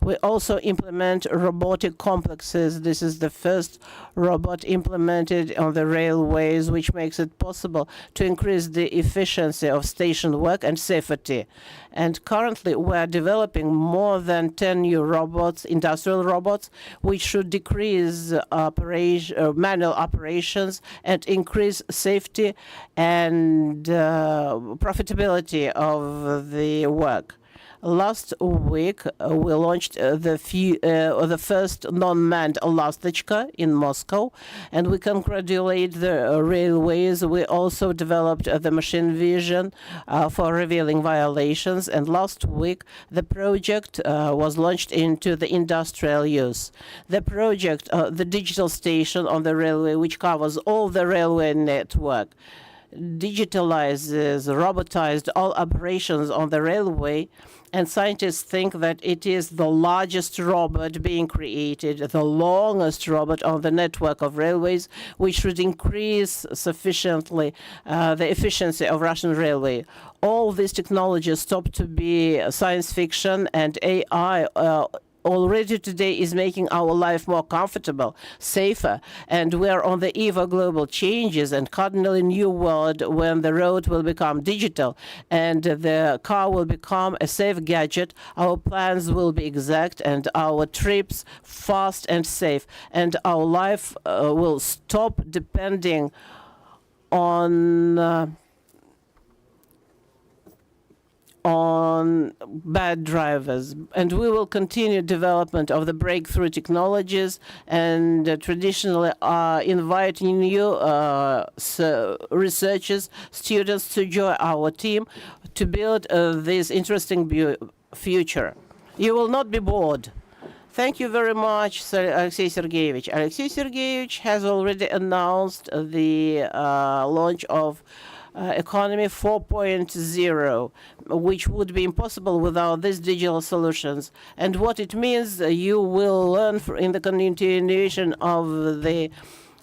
We also implement robotic complexes. This is the first robot implemented on the railways, which makes it possible to increase the efficiency of station work and safety. And currently, we are developing more than 10 new robots, industrial robots, which should decrease manual operations and increase safety and profitability of the work. Last week, we launched the first non-manned Lastочка in Moscow, and we congratulate the railways. We also developed the machine vision for revealing violations, and last week the project was launched into the industrial use. The project, the digital station on the railway, which covers all the railway network, digitalizes, robotized all operations on the railway, and scientists think that it is the largest robot being created, the longest robot on the network of railways, which should increase sufficiently the efficiency of Russian railway. All these technologies stop to be science fiction, and AI already today is making our life more comfortable, safer, and we are on the eve of global changes and cardinally new world when the road will become digital and the car will become a safe gadget. Our plans will be exact and our trips fast and safe, and our life will stop depending on bad drivers, and we will continue development of the breakthrough technologies and traditionally invite new researchers, students to join our team to build this interesting future. You will not be bored. Thank you very much, Alexei Sergeyevich. Alexei Sergeyevich has already announced the launch of Economy 4.0, which would be impossible without these digital solutions. And what it means, you will learn in the continuation of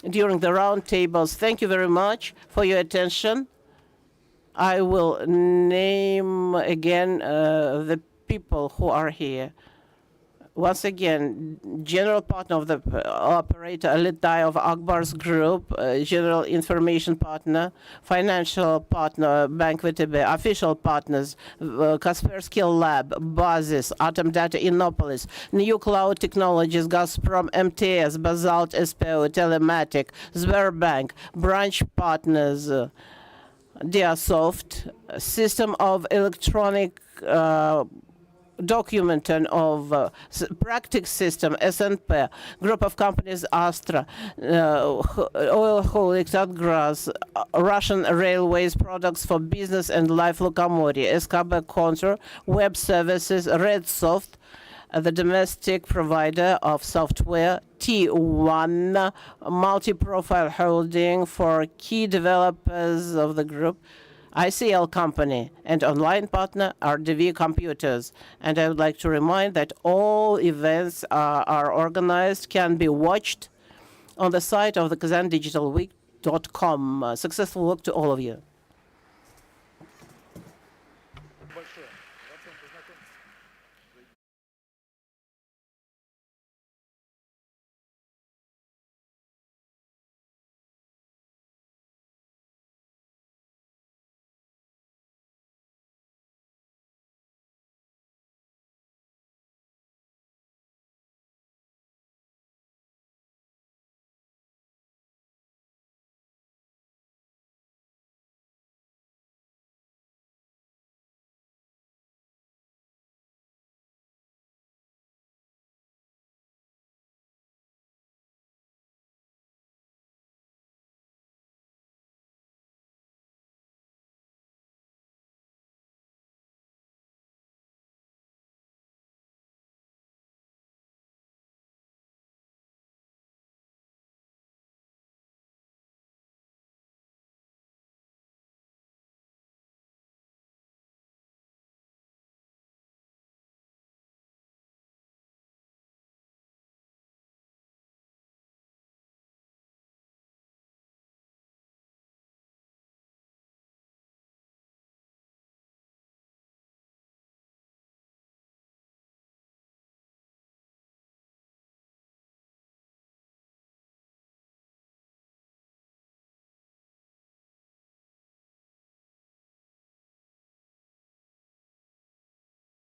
during the roundtables. Thank you very much for your attention. I will name again the people who are here. Once again, general partner of the operator Alitai of Akbar's group, general information partner, financial partner Bank VTB, official partners Kaspersky Lab, Basis, Atom Data Innopolis, New Cloud Technologies, Gazprom MTS, Basalt SPO, Telematic, Sberbank, branch partners Diasoft, System of Electronic document of practice system, SNP, group of companies Astra, oil holdings Atgras, Russian railways products for business and life locomotive, SKB Contour, web services, Redsoft, the domestic provider of software, T1, multi-profile holding for key developers of the group, ICL company, and online partner RDV Computers. And I would like to remind that all events are organized, can be watched on the site of the KazanDigitalWeek.com. Successful work to all of you.